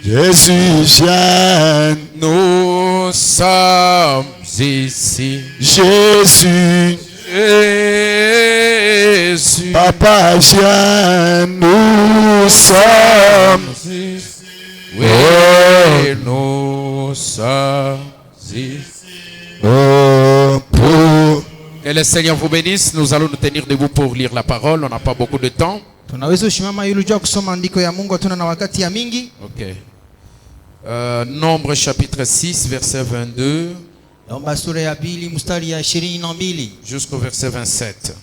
Jésus vient. Nous sommes ici. Jésus. Jésus. Papa vient. Nous sommes ici. Oui, nous sommes ici. Que le Seigneur vous bénisse. Nous allons nous tenir debout pour lire la parole. On n'a pas beaucoup de temps. Ok. Nombre chapitre 6, verset 22 jusqu'au verset 27.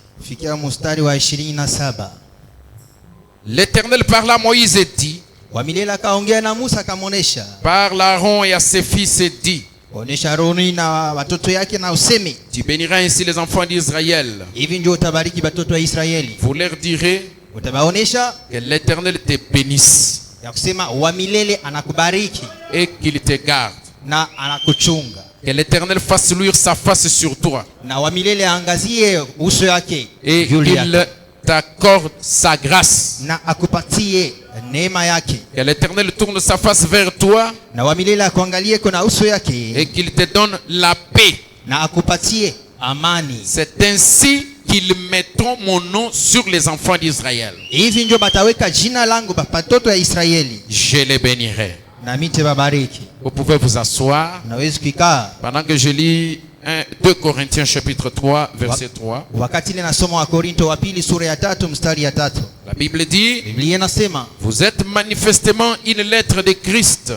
L'Éternel parla à Moïse et dit: parle à Aaron et à ses fils et dit: tu béniras ainsi les enfants d'Israël. Vous leur direz que l'Éternel te bénisse et qu'il te garde. Que l'Éternel fasse luire sa face sur toi et qu'il t'accorde sa grâce. Que l'Éternel tourne sa face vers toi et qu'il te donne la paix. C'est ainsi qu'ils mettront mon nom sur les enfants d'Israël. Je les bénirai. Vous pouvez vous asseoir pendant que je lis 2 Corinthiens chapitre 3 verset 3. La Bible dit: vous êtes manifestement une lettre de Christ,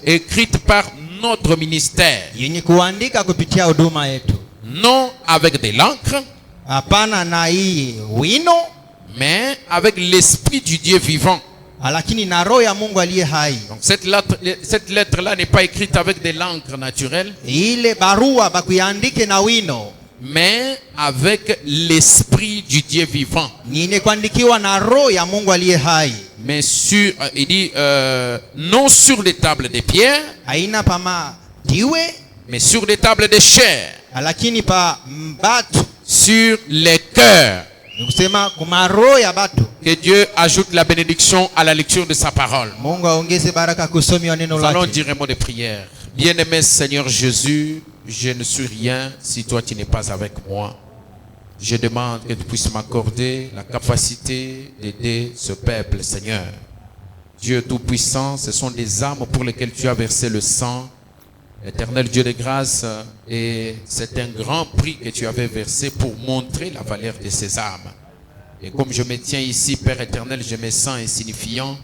écrite par notre ministère, non avec de l'encre, mais avec l'esprit du Dieu vivant. Donc cette lettre-là n'est pas écrite avec de l'encre naturelle, mais avec l'esprit du Dieu vivant. Mais sur, il dit, non sur les tables de pierre, mais sur les tables de chair, sur les cœurs. Que Dieu ajoute la bénédiction à la lecture de sa parole. Nous allons dire un mot de prière. Bien-aimé Seigneur Jésus, je ne suis rien si toi tu n'es pas avec moi. Je demande que tu puisses m'accorder la capacité d'aider ce peuple, Seigneur. Dieu Tout-Puissant, ce sont des âmes pour lesquelles tu as versé le sang. Éternel Dieu de grâce, et c'est un grand prix que tu avais versé pour montrer la valeur de ces âmes. Et comme je me tiens ici, Père éternel, je me sens insignifiant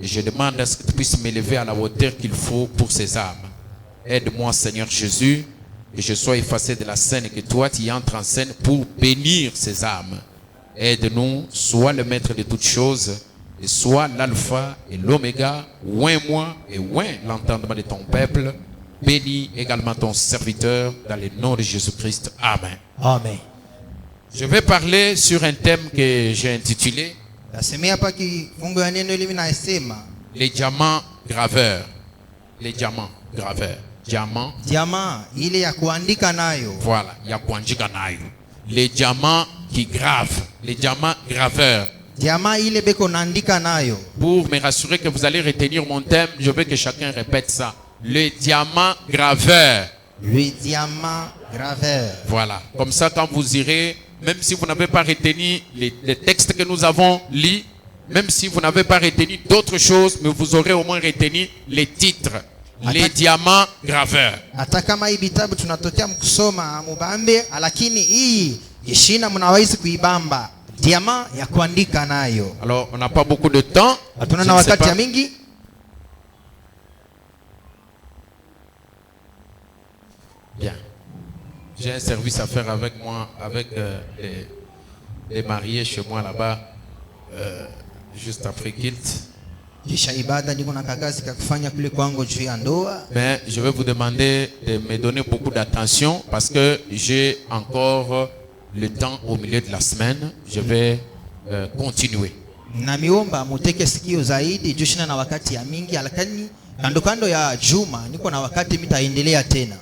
et je demande à ce que tu puisses m'élever à la hauteur qu'il faut pour ces âmes. Aide-moi, Seigneur Jésus, que je sois effacé de la scène et que toi tu entres en scène pour bénir ces âmes. Aide-nous, sois le maître de toutes choses et sois l'alpha et l'oméga, oins-moi et oins l'entendement de ton peuple. Bénis également ton serviteur dans le nom de Jésus-Christ. Amen. Amen. Je vais parler sur un thème que j'ai intitulé les diamants graveurs. Les diamants graveurs. Diamant. Voilà, ya kuandika nayo. Les diamants qui gravent. Les diamants graveurs. Pour me rassurer que vous allez retenir mon thème, je veux que chacun répète ça. Le diamant graveur. Le diamant graveur. Voilà. Comme ça, quand vous irez, même si vous n'avez pas retenu les textes que nous avons lus, même si vous n'avez pas retenu d'autres choses, mais vous aurez au moins retenu les titres. Les diamants graveurs. Alors, on n'a pas beaucoup de temps. Bien. J'ai un service à faire avec moi, avec les mariés chez moi là-bas, juste après Kilt. Mais je vais vous demander de me donner beaucoup d'attention parce que j'ai encore le temps au milieu de la semaine. Je vais continuer.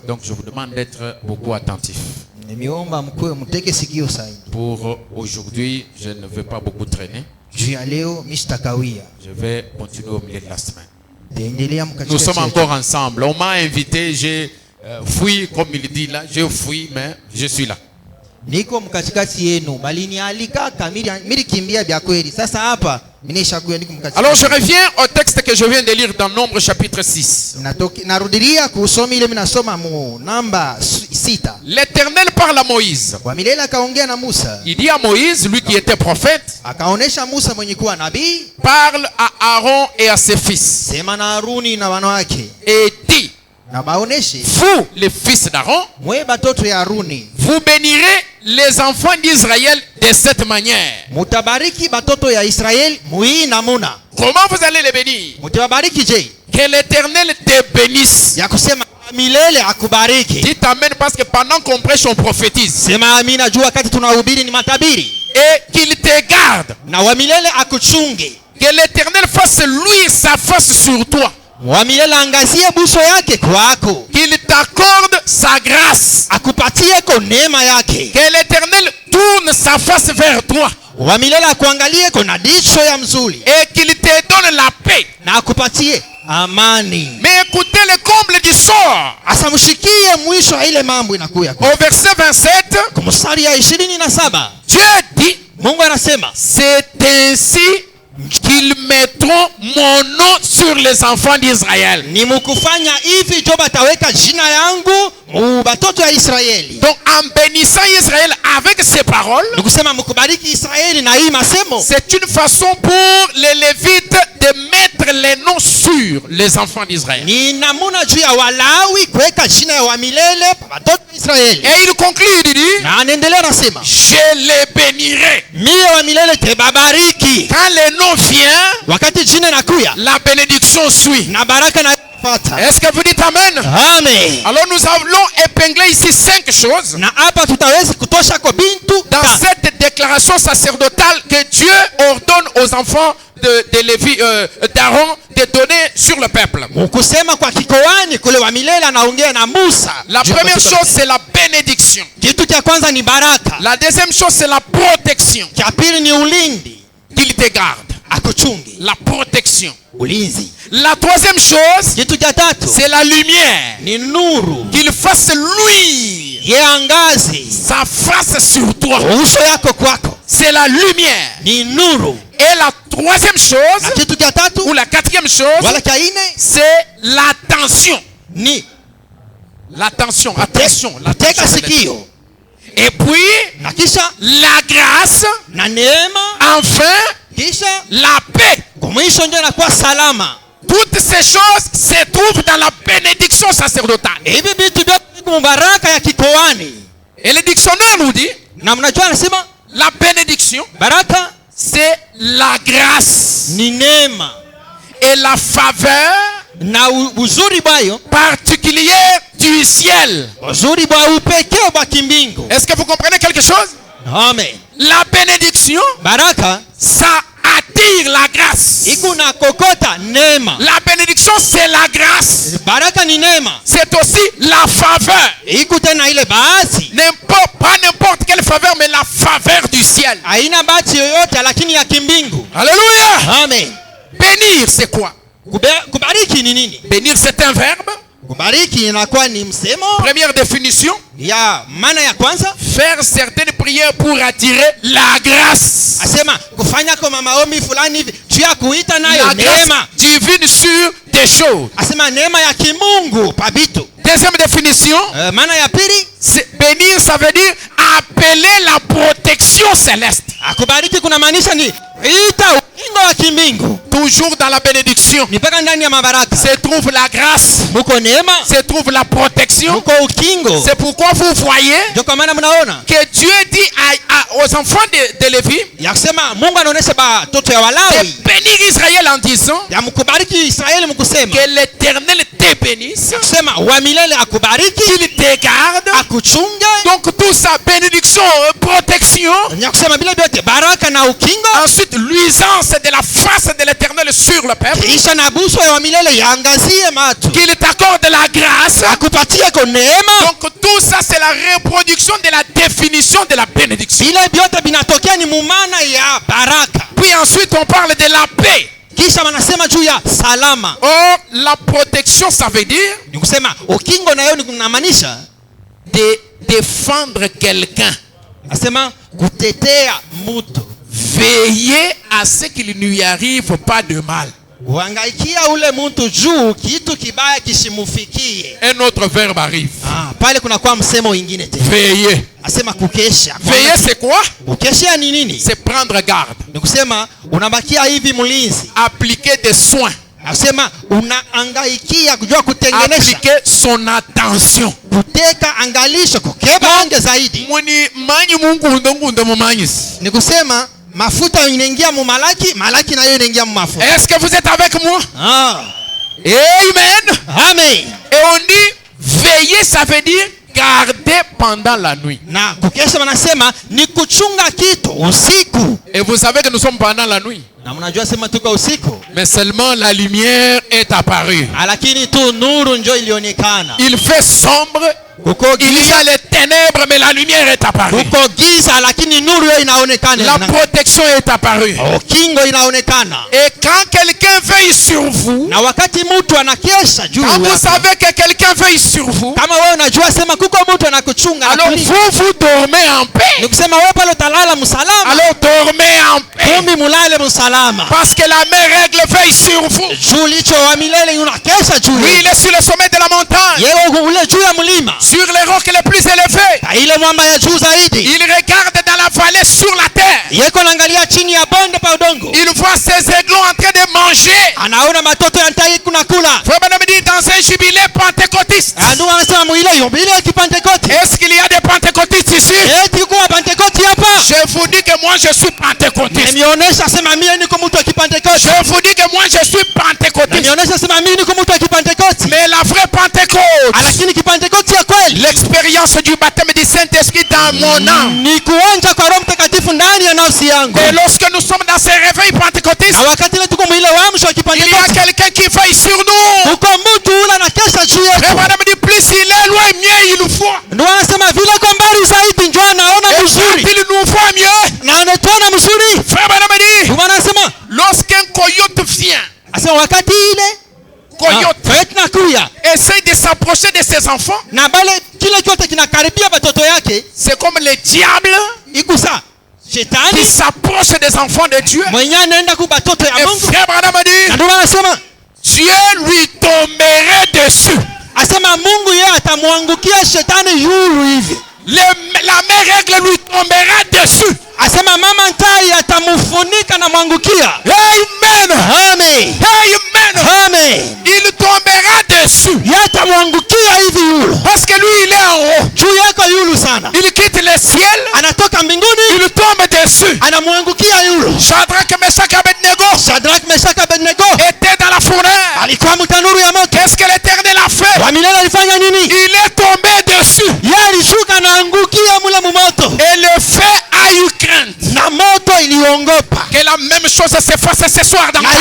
Donc je vous demande d'être beaucoup attentif. Nimeomba mkue mteke sikio zaidi. Pour aujourd'hui, je ne vais pas beaucoup traîner. Juu ya leo msitakawia. Je vais continuer au milieu de la semaine. Taendelea Nous mkatika. sommes encore ensemble. On m'a invité, j'ai fui comme il dit là, j'ai fui, mais je suis là. Niko mkatikati yenu, bali nialika kamili kimbia vya kweli. Sasa hapa nimeshakuwa niko mkatikati. Alors je reviens au texte que je viens de lire dans Nombre chapitre 6. Narudilia kusoma ile minasoma mu namba 6. L'Éternel parle à Moïse. Kwa milele akaongea na Musa. Il dit à Moïse, lui qui était prophète, Akaonesha Musa mwenye kuwa nabii, parle à Aaron et à ses fils. sema na Haruni na wanawake. Et dit, Na baoneshe, vous les fils d'Aaron, mwe batoto ya Haruni, vous bénirez les enfants d'Israël de cette manière. mutabariki batoto ya Israeli mui namuna. Comment vous allez les bénir? Mutabariki je? Que l'Éternel te bénisse. Ya kusema milele akubariki. Dites amen parce que pendant qu'on prêche, on prophétise. Sema amina juu wakati tunahubiri ni matabiri. Et qu'il te garde. Na wa milele akuchunge. Que l'Éternel fasse luire sa face sur toi. Wa milele angazie buso yake kwako. Qu'il t'accorde sa grâce. Akupatie ko neema yake. Que l'Éternel tourne sa face vers toi. Wa milele akuangalie ko na dicho ya mzuri. Et qu'il te donne la paix. Na akupatie amani. Mais écoutez le comble du sort. Asamshikie mwisho wa ile mambo inakuya. Au verset 27, Kwa mstari ya 27. Dieu dit, Mungu anasema, c'est ainsi qu'ils mettront mon nom sur les enfants d'Israël. ni mukufanya hivi jo bataweka jina yangu mu batoto ya Israeli. Donc en bénissant Israël avec ces paroles, Nikusema mukubariki Israeli na hii masemo. c'est une façon pour les Lévites de mettre les noms sur les enfants d'Israël. Ni namuna juu ya Walawi kuweka jina ya wamilele pa batoto ya Israeli. Et il conclut, il dit, Na anaendelea nasema, je les bénirai. mie wamilele te babariki. Quand le nom vient, Wakati jina nakuya, la bénédiction suit. na baraka na fata. Est-ce que vous dites amen? Amen. Alors nous allons épingler ici 5 choses Na hapa tutaweza kutosha kwa bintu dans cette déclaration sacerdotale que Dieu ordonne aux enfants de Lévi, d'Aaron de donner sur le peuple. kusema kwa kikoani kule wamilele anaongea na Musa. La première chose, c'est la bénédiction. Kitu cha kwanza ni baraka. La deuxième chose, c'est la protection. Cha pili ni ulindi. Qu'il te garde. Akuchungi. La protection. Ulinzi. La troisième chose, Kitu cha tatu c'est la lumière. ni nuru. Qu'il fasse luire Ye angazi sa face sur toi. uso yako kwako. C'est la lumière. Ni nuru. Et la troisième Na chose, kitu cha tatu ou la quatrième chose, wala cha ine c'est l'attention. ni L'attention, attention, teka l'attention. sikio. Et puis, Na kisha la grâce, na neema, enfin, kisha la paix. kwa mwisho ndio inakuwa salama. Toutes ces choses se trouvent dans la bénédiction sacerdotale. Hivi vitu vyote viko mbaraka ya kikoani. Et le dictionnaire nous dit, Na mnajua anasema la bénédiction, baraka c'est la grâce ni neema et la faveur na uzuri bwayo, particulière du ciel. uzuri bwa upekee bwa kimbingu. Est-ce que vous comprenez quelque chose? Amen. La bénédiction, Baraka ça attire la grâce. iko na kokota neema. La bénédiction, c'est la grâce. Baraka ni neema. C'est aussi la faveur. Iko tena ile bahati. Pas n'importe quelle faveur, mais la faveur du ciel. Haina bahati yoyote lakini ya kimbingu. Alléluia. Amen. Bénir, c'est quoi? Kubariki ni nini? Bénir, c'est un verbe. Kubariki inakuwa ni msemo Première définition, ya maana ya kwanza. faire certaines prières pour attirer la grâce. Asema kufanya kama maombi fulani hivi juu ya kuita nayo La grâce neema. divine sur des choses. Asema neema ya kimungu pa vitu. Deuxième définition, Maana ya pili, bénir, ça veut dire appeler la protection céleste. akubariki kuna maanisha ni ita ukingo wa kimbingu. Toujours dans la bénédiction Ni mpaka ndani ya mabaraka. se trouve la grâce, Muko neema, se trouve la protection. muko ukingo. C'est pourquoi vous voyez Ndio kwa maana mnaona que Dieu dit aux enfants de Lévi ya kusema Mungu anaonesha batoto ya de Walawi bénir Israël en disant ya mkubariki Israeli mkusema que l'Éternel te bénisse, kusema wa milele akubariki, qu'il te garde. akuchunge. Donc tout tout ça, bénédiction, protection. Nyakusema bila vyote baraka na ukingo. Ensuite, luisance de la face de l'Éternel sur le peuple. Kisha na buso ya milele yaangazie matu. Qu'il t'accorde la grâce. Akupatie kwa neema. Donc tout ça c'est la reproduction de la définition de la bénédiction. Bila vyote binatokea ni mumana ya baraka. Puis ensuite on parle de la paix. Kisha wanasema juu ya salama. Or la protection ça veut dire ni kusema ukingo nayo ni kunamaanisha de défendre quelqu'un. Nasema kutetea mtu. Veiller à ce qu'il ne lui arrive pas de mal. Kuhangaikia ule mtu juu kitu kibaya kisimufikie. Un autre verbe arrive. Pale kuna kwa msemo mwingine tena. Veiller. Asema kukesha. Veiller c'est quoi? Kukesha ni nini? C'est prendre garde. Ni kusema unabakia hivi mlinzi. Appliquer des soins. Nasema unaangaikia kujua kutengenesha. Appliquer son attention. Kuteka angalisho kukeba ange zaidi. Muni manyi Mungu ndo mumanyisi. Ni kusema mafuta inaingia mu malaki, malaki nayo inaingia mu mafuta. Est-ce que vous êtes avec moi? Amen. Amen. Et on dit veiller, ça veut dire garder pendant la nuit. Na kukesha wanasema ni kuchunga kitu usiku. Et vous savez que nous sommes pendant la nuit. Na mnajua sema tuko usiku. Mais seulement la lumière est apparue. Lakini tu nuru ndio ilionekana. Il fait sombre. Il y a les ténèbres mais la lumière est apparue. La protection est apparue. Et quand quelqu'un veille sur vous, quand vous savez que quelqu'un veille sur vous, alors vous dormez en paix. Alors dormez en paix. Parce que la même règle veille sur vous. Oui, il est sur le sommet de la montagne. Sur les rocs les plus élevés. Il regarde dans la vallée sur la terre. Il voit ses aiglons en train de manger. Frère Branham dit dans un jubilé pentecôtiste. Est-ce qu'il y a des pentecôtistes ici? Je vous dis que moi je suis pentecôtiste. Je vous dis que moi je suis pentecôtiste. Mais la vraie Pentecôte, l'expérience du baptême du Saint-Esprit dans mon âme. Et lorsque nous sommes dans ces réveils pentecôtistes, il y a quelqu'un qui veille sur nous. Et madame dit plus il est loin, mieux il nous voit. Et il nous voit mieux. Frère madame dit, lorsqu'un coyote vient, essaye de s'approcher de ses enfants. C'est comme le diable qui s'approche des enfants de Dieu. Et frère Branham dit, Dieu lui tomberait dessus. La même règle lui tombera dessus. Amen. Amen. Il tombera dessus. Parce que lui il est en haut. Il quitte le ciel. Il tombe dessus. Shadrach, Meshach, Abednego étaient dans la fournaise. Qu'est-ce que l'Éternel a fait? Il est tombé dessus. Et le feu a eu crainte que la même chose se fasse ce soir dans ta vie.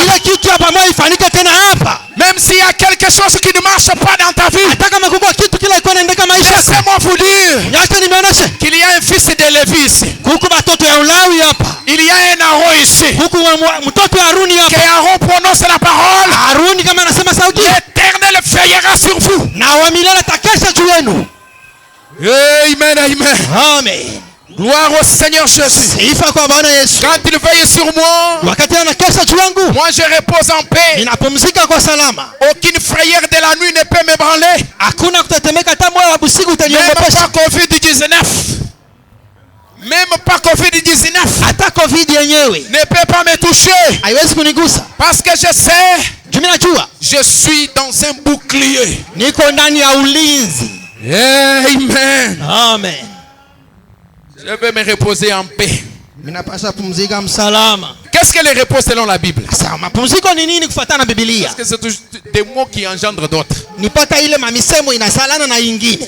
Même s'il y a quelque chose qui ne marche pas dans ta vie, laissez-moi vous dire qu'il y a un fils de Lévi ici. Il y a un Aaron ici. Que Aaron prononce la parole. L'Éternel veillera sur vous. Amen, amen. Amen. Gloire au Seigneur Jésus. Quand il veille sur moi, moi je repose en paix. Aucune frayeur de la nuit ne peut m'ébranler. Même pas Covid-19. Même pas Covid-19 ne peut pas me toucher. Parce que je sais, je suis dans un bouclier. Amen. Amen. Je vais me reposer en paix. Qu'est-ce que le repos selon la Bible? Parce que c'est des mots qui engendrent d'autres.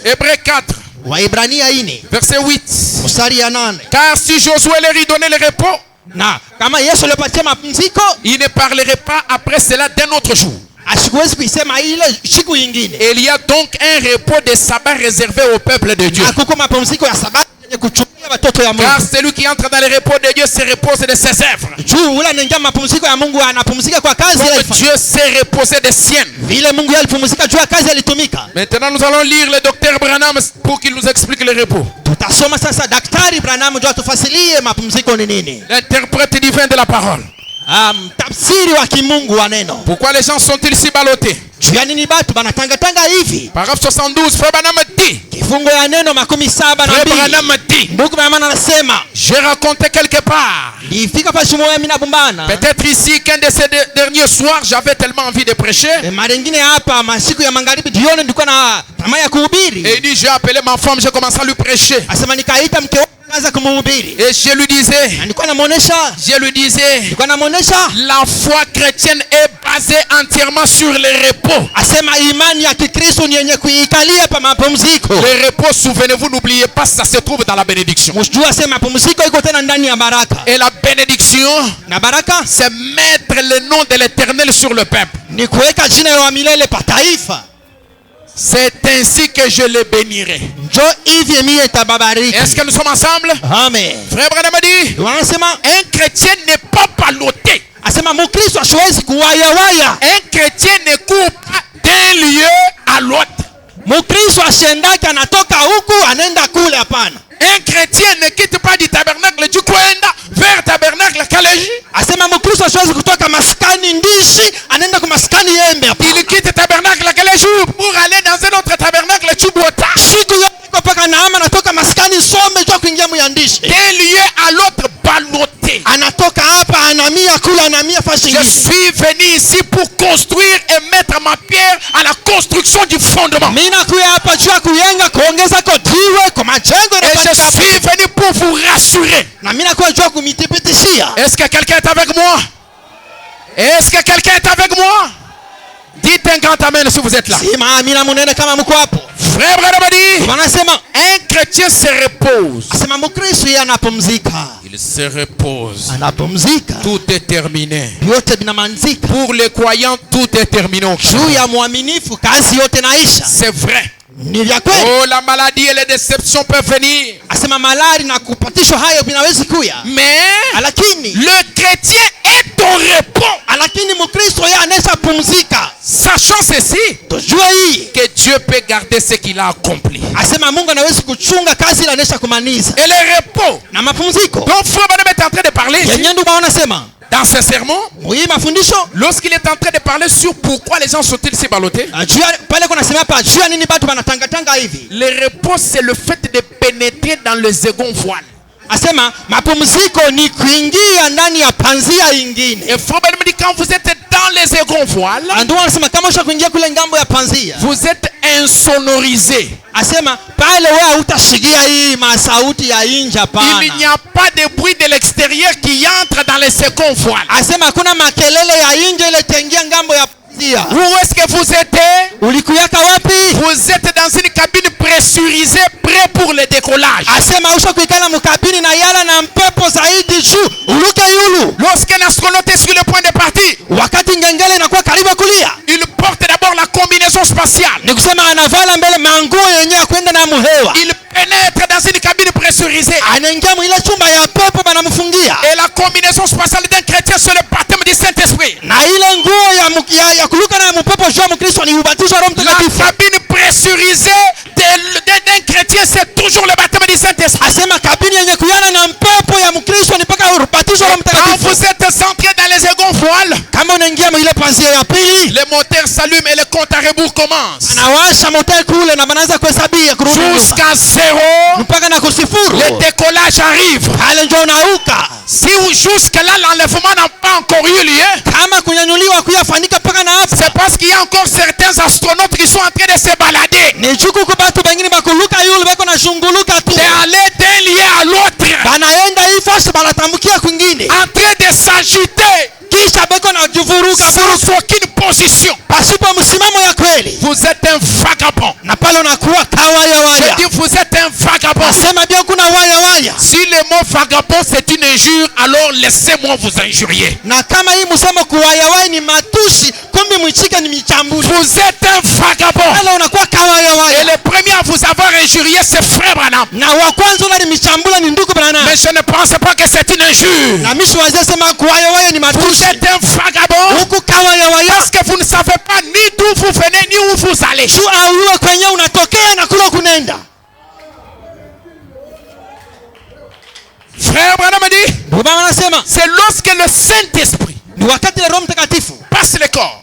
Hébreux 4. Waibrania 4 verset 8. mstari ya 8. Car si Josué leur y donnait le repos, Na kama Yesu alipatia mapumziko, il ne parlerait pas après cela d'un autre jour. asiwezi kuisema ile siku nyingine. Et il y a donc un repos de sabbat réservé au peuple de Dieu. Hakuko mapumziko ya sabato yenye kuchukua watoto ya Mungu. Car celui qui entre dans le repos de Dieu se repose de ses œuvres. Juu ule anaingia mapumziko ya Mungu anapumzika kwa kazi Comme alifanya. Dieu s'est reposé des siennes. Vile Mungu alipumzika juu ya kazi alitumika. Maintenant nous allons lire le docteur Branham pour qu'il nous explique le repos. Tutasoma sasa Daktari Branham juu atufasilie mapumziko ni nini. L'interprète divin de la parole. Tafsiri wa kimungu wa neno. Pourquoi les gens sont-ils si ballottés? Juu ya nini batu banatangatanga hivi? Paragraphe 72, Frère Branham dit. Kifungo ya neno 72. Frère Branham dit. Ndugu mama anasema, J'ai raconté quelque part. nilifika pa shimo ya mina bumbana. Peut-être ici qu'un de ces derniers soirs, j'avais tellement envie de prêcher. Mara nyingine hapa masiku ya magharibi jioni nilikuwa na tamaa ya kuhubiri. Et il dit, j'ai appelé ma femme, j'ai commencé à lui prêcher. Asema nikaita mke wangu kaanza kumhubiri. Et je lui disais, Nilikuwa namuonesha la foi chrétienne est basée entièrement sur le repos. asema imani ya Kikristo ni yenye kuikalia pa mapumziko. Le repos, souvenez-vous, n'oubliez pas, ça se trouve dans la bénédiction. Msijua asema mapumziko iko tena ndani ya baraka. Et la bénédiction, Na baraka c'est mettre le nom de l'Éternel sur le peuple. ni kuweka jina la milele pa taifa. C'est ainsi que je le bénirai. Njo hivi mie tababariki. Est-ce que nous sommes ensemble? Amen. Frère Branham dit, Wanasema un chrétien n'est pas ballotté. asema Mkristo asiwezi kuwayawaya. Un chrétien ne court pas d'un lieu à l'autre. Mkristo ashendake anatoka huku anaenda kule, hapana. Un chrétien ne quitte pas du tabernacle du Kwenda vers tabernacle Kaleji. Asema Mkristo asiwezi kutoka maskani Ndishi anaenda kwa maskani Yembe, hapana. Il quitte tabernacle Kaleji pour aller dans un autre tabernacle Chibota. Siku yote mpaka Naama anatoka maskani Some jua kuingia Muyandishi. D'un lieu à l'autre ballotté. Anatoka hapa anamia kule anamia fashi Je nyingine. suis venu ici pour construire et mettre ma pierre à la construction du fondement. Mimi nakuja hapa juu ya kujenga kuongeza kwa jiwe kwa majengo Et je yanafanyika hapa. suis venu pour vous rassurer. Na mimi nakuja juu ya kumithibitishia. Est-ce que quelqu'un est avec moi? Est-ce que quelqu'un est avec moi? Dites un grand amen si vous êtes là. Sima amina munene kama mko hapo. Frère Branham dit, Wanasema un chrétien se repose. asema Mkristo yeye anapumzika. Il se repose. Anapumzika. Tout est terminé. Yote binamalizika. Pour les croyants, tout est terminé. Juu ya mwaminifu kazi yote naisha. C'est vrai. Ni vya kweli. Oh, la maladie et les déceptions peuvent venir. Asema malari na kupatishwa hayo binawezi kuya. Mais Lakini le chrétien est au repos. lakini Mkristo yeye anaweza pumzika. Sachant ceci, Tujue hii. que Dieu peut garder ce qu'il a accompli. Asema Mungu anaweza kuchunga kazi ile anaweza kumaliza. Et le repos Na mapumziko. dont Frère Branham est en train de parler ici, Yenye ndugu wanasema dans ce sermon, hii mafundisho lorsqu'il est en train de parler sur pourquoi les gens sont-ils si ballottés, pale kuna sema hapa juu ya nini watu wanatangatanga hivi. le repos c'est le fait de pénétrer dans le second voile. Asema mapumziko ni kuingia ndani ya panzia ingine. Et Frère Branham dit quand vous êtes dans le second voile, Ndio anasema kama usha kuingia kule ngambo ya panzia. vous êtes insonorisé. Asema pale wewe utashikia hii masauti ya nje hapana. Il n'y a pas de bruit de l'extérieur qui entre dans le second voile. Asema kuna makelele ya nje ile tengia ngambo ya panzia. Où est-ce que vous êtes? Ulikuyaka wapi? Vous êtes dans une cabine pressurisée, prêt pour le décollage. Asema usha kuikala mkabini na yala na mpepo zaidi juu uluke yulu. Lorsqu'un astronaute est sur le point de partir, Wakati ngengele inakuwa karibu kulia, il porte d'abord la combinaison spatiale. ni kusema anavala mbele manguo yenyewe kwenda na muhewa. Il pénètre dans une cabine pressurisée. Anaingia mwile chumba ya pepo banamfungia. Et la combinaison spatiale d'un chrétien, c'est le baptême du Saint-Esprit. Na ile nguo ya kuluka na mpepo juu ya Mkristo ni ubatizo wa Roho La Mtakatifu. cabine pressurisée d'un chrétien, c'est toujours le baptême du Saint-Esprit. Asema kabini yenye kuyana na mpepo ya Mkristo ni paka ubatizo wa Roho Quand Mtakatifu. vous êtes centré dans les seconds voiles, Kama unaingia mwile panzia ya pili, le moteur s'allume et le compte à rebours commence. anawasha motel kule na banaanza kuhesabia kurudi nyuma. Jusqu'à 0, Mpaka na kusifuru. le décollage arrive. Pale ndio unauka. Si jusque-là, l'enlèvement n'a pas encore eu lieu, Kama kunyanyuliwa kuyafanyika mpaka na hapa. c'est parce qu'il y a encore certains astronautes qui sont en train de se balader. Ni juku kubatu bengine bakuluka yule bako na shunguluka tu. C'est aller d'un lieu à l'autre. Banaenda hivi en train de s'agiter sans aucune position. Vous êtes un vagabond. Je dis vous êtes un vagabond. Si le mot vagabond c'est une injure, alors laissez-moi vous injurier. Vous êtes un vagabond. Et le premier à vous avoir injurié c'est Frère Branham. Mais je ne pense pas que c'est une injure. Vous êtes un vagabond parce que vous ne savez pas ni d'où vous venez ni où vous allez. Frère Branham dit, c'est lorsque le Saint-Esprit passe le corps,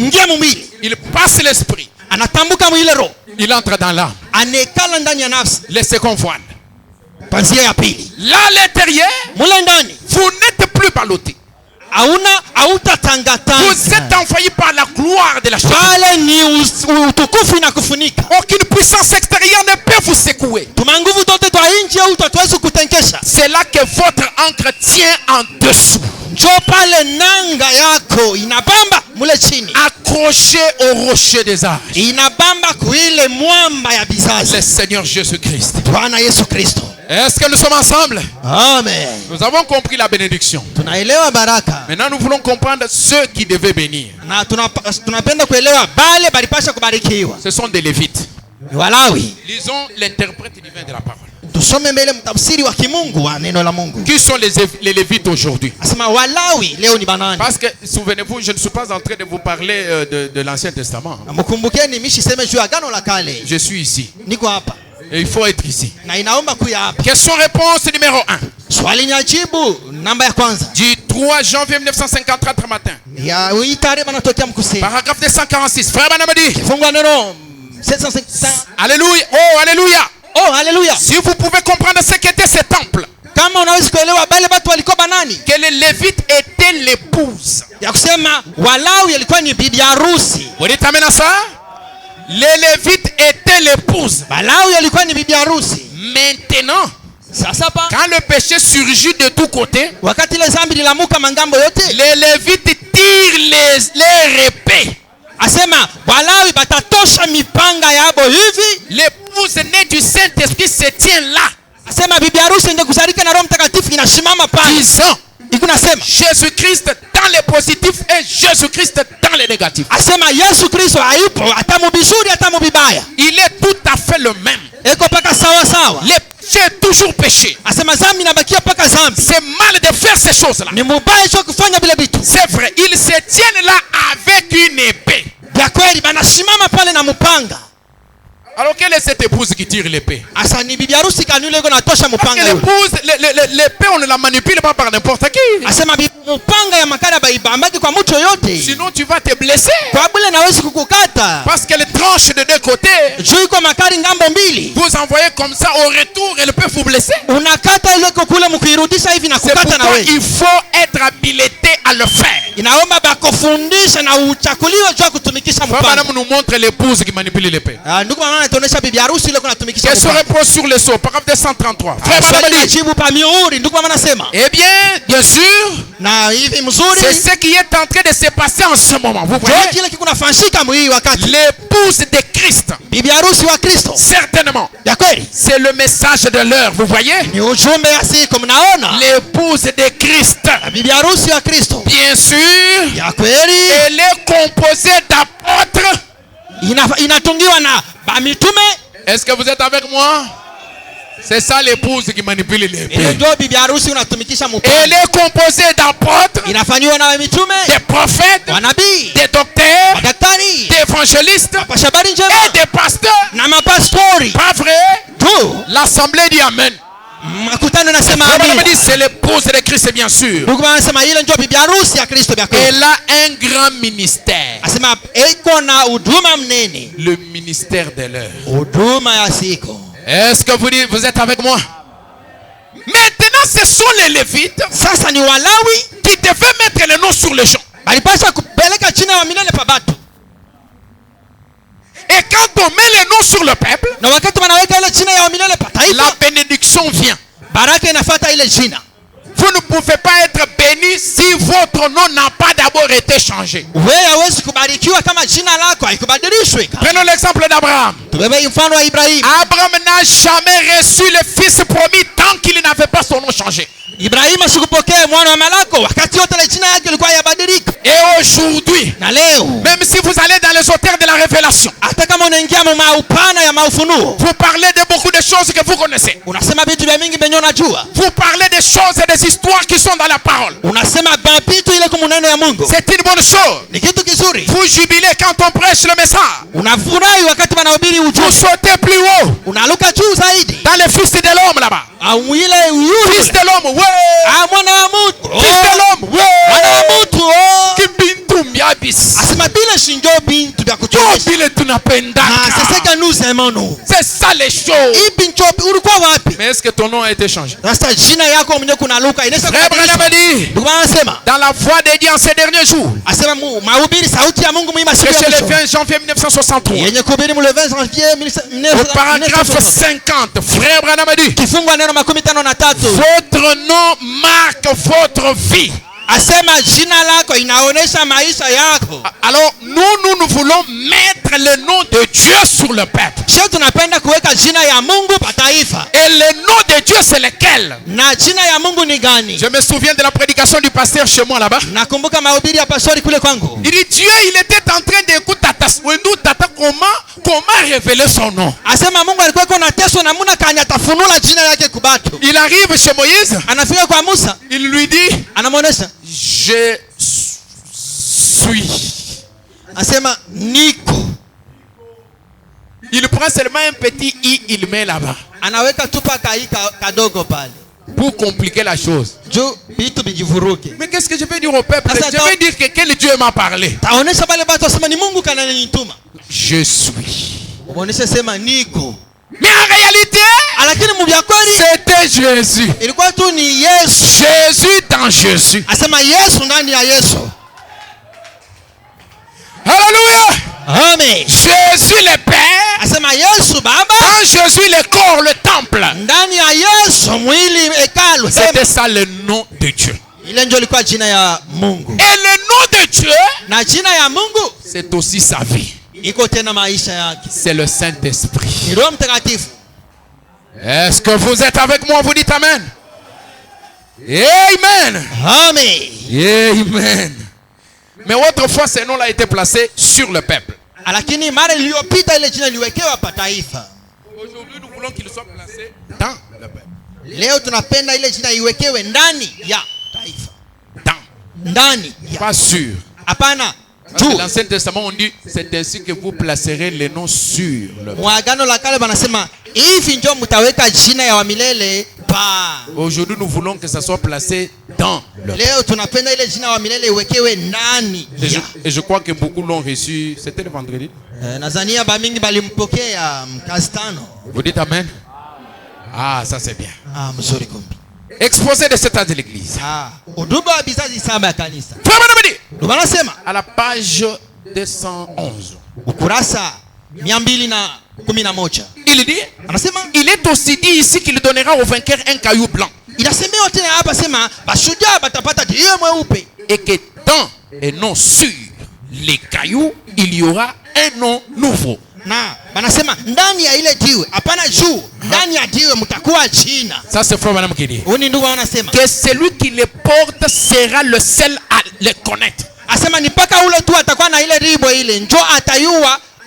il passe l'esprit, il entre dans l'âme. Le second voile. Là à l'intérieur, vous n'êtes plus ballotté. Vous êtes envoyé par la gloire de la chose. Aucune puissance extérieure ne peut vous secouer. C'est là que votre encre tient en dessous. Accroché au rocher des âges. Le Seigneur Jésus-Christ. Est-ce que nous sommes ensemble? Amen. Nous avons compris la bénédiction. Maintenant nous voulons comprendre ceux qui devaient bénir. Ce sont des Lévites. Lisons l'interprète divin de la parole. Qui sont les Lévites aujourd'hui? Parce que, souvenez-vous, je ne suis pas en train de vous parler de l'Ancien Testament. Je suis ici. Et il faut être ici. Question-réponse numéro 1. Du 3 janvier 1954 matin. Paragraphe 246. Frère Branham dit. Alléluia. Oh, alléluia. Oh, alléluia. Si vous pouvez comprendre ce qu'était ce temple. Que les Lévites étaient l'épouse. Vous dites amen à ça? Les Lévites étaient l'épouse. Maintenant, quand le péché surgit de tous côtés, les Lévites tirent les épées. L'épouse née du Saint-Esprit se tient là. Disant Jésus-Christ dans les positifs et Jésus-Christ dans les négatifs. Il est tout à fait le même. Le péché est toujours péché. C'est mal de faire ces choses-là. C'est vrai, ils se tiennent là avec une épée. Alors quelle est cette épouse qui tire l'épée? Parce que l'épouse, l'épée on ne la manipule pas par n'importe qui. Sinon tu vas te blesser. Parce qu'elle tranche de deux côtés. Vous envoyez comme ça, au retour elle peut vous blesser. C'est pourquoi il faut être habilité à le faire. Madame nous montre l'épouse qui manipule l'épée. Qu'elle se repose sur le seau. Paragraphe 233. Eh bien, bien sûr, c'est ce qui est en train de se passer en ce moment. Vous voyez, l'épouse de Christ, certainement, c'est le message de l'heure. Vous voyez, l'épouse de Christ, bien sûr, elle est composée d'apôtres. Est-ce que vous êtes avec moi? C'est ça l'épouse qui manipule l'épée. Elle est composée d'apôtres, des prophètes, des docteurs, des évangélistes et des pasteurs. Pas vrai? L'assemblée dit amen. C'est l'épouse de Christ, bien sûr. Elle a un grand ministère. Le ministère de l'heure. Est-ce que vous êtes avec moi? Maintenant, ce sont les Lévites qui devaient mettre le nom sur les gens. Et quand on met le nom sur le peuple, la bénédiction vient. baraka inafuata ile jina. Vous ne pouvez pas être béni si votre nom n'a pas d'abord été changé. Wewe hawezi kubarikiwa kama jina lako haikubadilishwe. Prenons l'exemple d'Abraham. Tubebe mfano wa Ibrahim. Abraham n'a jamais reçu le fils promis tant qu'il n'avait pas son nom changé. Ibrahim asikupokea mwana wa malako wakati yote ile jina yake ilikuwa yabadilika. Et aujourd'hui, Na leo, même si vous allez dans les auteurs de la révélation, hata kama unaingia maupana ya maufunuo, vous parlez de beaucoup de choses que vous connaissez. unasema vitu vya mingi venye unajua. Vous parlez des choses et des histoires qui sont dans la parole. Unasema vitu ile kwa maneno ya Mungu. C'est une bonne chose. Ni kitu kizuri. Vous jubilez quand on prêche le message. Unafurahi wakati wanahubiri Vous ujumbe. sautez plus haut. Unaluka juu zaidi. Dans les fils de l'homme là-bas. Au ile Fils yule. de l'homme, ouais. Mwana wa mtu. Fils de l'homme, Mwana wa ouais. mtu. Kibintu mbiabis. Asema bila shinjo bintu vya Yo kuchosha. bile tunapendaka. C'est ce que nous aimons nous. C'est ça les choses. Ipi nchopi ulikuwa wapi? Mais est-ce que ton nom a été changé? Sasa jina yako mwenyewe kunaluka inaweza Frère Branham a dit, Ndugu anasema, dans la voix de Dieu en ces derniers jours, asema mahubiri sauti ya Mungu mwima siku que ya c'est le mwisho. 20 janvier 1963, Yenye kuhubiri mu le 20 janvier au paragraphe 50, Frère Branham a dit, kifungu neno 53. votre nom marque votre vie. Asema jina lako inaonesha maisha yako. Alors nous voulons mettre le nom de Dieu sur le peuple. Sio tunapenda kuweka jina ya Mungu pa taifa. Et le nom de Dieu c'est lequel? Na jina ya Mungu ni gani? Je me souviens de la prédication du pasteur chez moi là-bas. Nakumbuka mahubiri ya pastori kule kwangu. Il dit Dieu il était en train d'écouter tata comment révéler son nom. Asema Mungu alikuwa na teso na muna kanya tafunula jina yake kubatu. Il arrive chez Moïse. Anafika kwa Musa. Il lui dit Anamuonesha. Je suis. Asema niko. Il prend seulement un petit i, il met là-bas. Anaweka tupa kadogo pale. Pour compliquer la chose. Jo bitu bijivuruke. Mais qu'est-ce que je vais dire au peuple? Asa, Je vais dire que quel Dieu m'a parlé. Taonesha bale batu asema ni Mungu kananituma. Je suis. Muonesha sema niko. Mais en réalité, Lakini mubya kweli c'était Jésus. ilikuwa tu ni Yesu. Jésus dans Jésus. Asema Yesu ndani ya Yesu. Alléluia. Amen. Jésus le Père. Asema Yesu Baba. Dans Jésus le corps, le temple. Ndani ya Yesu mwili hekalu. C'était ça le nom de Dieu. Ile ndio ilikuwa jina ya Mungu. Et le nom de Dieu, Na jina ya Mungu c'est aussi sa vie. iko tena maisha yake. C'est le Saint-Esprit. Ni Roho Mtakatifu. Est-ce que vous êtes avec moi? Vous dites Amen. Amen. Amen. Amen. Mais autrefois, ce nom-là a été placé sur le peuple. Lakini mara iliyopita ile jina liwekewa pa taifa. Aujourd'hui, nous voulons qu'il soit placé dans le peuple. Leo tunapenda ile jina iwekewe ndani ya taifa. Dans. Ndani ya. Pas sûr. Hapana. Dans l'Ancien Testament, on dit c'est ainsi que vous placerez les noms sur le peuple. Mwagano la kale banasema hivi ndio mtaweka jina ya wamilele pa. Aujourd'hui, nous voulons que ça soit placé dans le peuple. Leo tunapenda ile jina ya wamilele iwekewe ndani ya. Et je crois que beaucoup l'ont reçu. C'était le vendredi. Nazania bamingi balimpokea mkazi tano. Vous dites Amen. Ah, ça c'est bien. Mzuri kumbi. Exposé de cet âge de l'église. Uduba wa bizazi saba ya kanisa. Banasema à la page 211. Ukurasa 211. Il dit, Anasema il est aussi dit ici qu'il donnera au vainqueur un caillou blanc. Inasemewa tena hapa sema bashujaa batapata jiwe mweupe. Et que dans et non sur les cailloux, il y aura un nom nouveau. Na banasema ndani ya ile jiwe, hapana juu, ndani ya jiwe mtakuwa jina. Ça c'est frère madame qui dit. Uni ndugu wanasema Que celui qui les porte sera le seul à les connaître. Asema ni paka ule tu atakuwa na ile ribo ile, njoo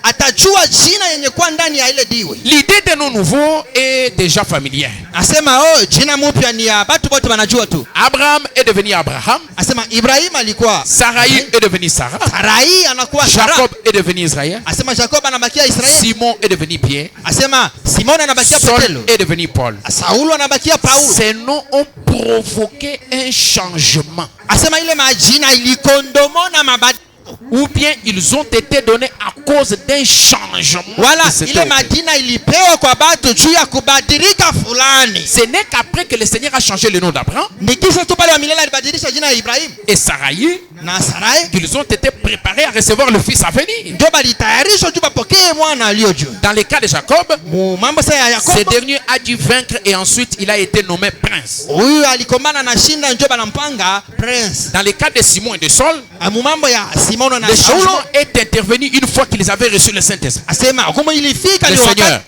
atajua jina yenye kuwa ndani ya ile diwe. L'idée de nos nouveaux est déjà familière. Asema jina mpya ni ya watu wote wanajua tu. Abraham est devenu Abraham. Asema Ibrahim alikuwa Sarai est devenu Sarah. Sarai anakuwa Jacob est devenu Israël. Asema Jacob anabakia Israeli. Simon est devenu Pierre. Asema Simon anabakia Saul Petro. est devenu Paul. Saulo anabakia Paulo. Ces noms ont provoqué un changement. Asema ile majina ilikondomona mabadiliko. ou bien ils ont été donnés à cause d'un changement. Wala ile majina ilipewa kwa batu juu ya kubadilika fulani. Ce n'est qu'après que le Seigneur a changé le nom d'Abraham Ni kisha tu pale wa milele alibadilisha jina ya Ibrahim et Sarai na Sarai qu'ils ont été préparés à recevoir le fils à venir. ndio balitayarishwa juu bapokee mwana aliyo juu. Dans le cas de Jacob, Mu mambo sasa ya ce Yakobo, dernier a dû vaincre et ensuite il a été nommé prince. huyu alikombana na shinda ndio banampanga prince. Dans le cas de Simon et de Saul, Mu mambo ya Simono na le Saulo changement est intervenu une fois qu'ils avaient reçu le Saint-Esprit, asema hukumu ilifika le ni Seigneur. wakati.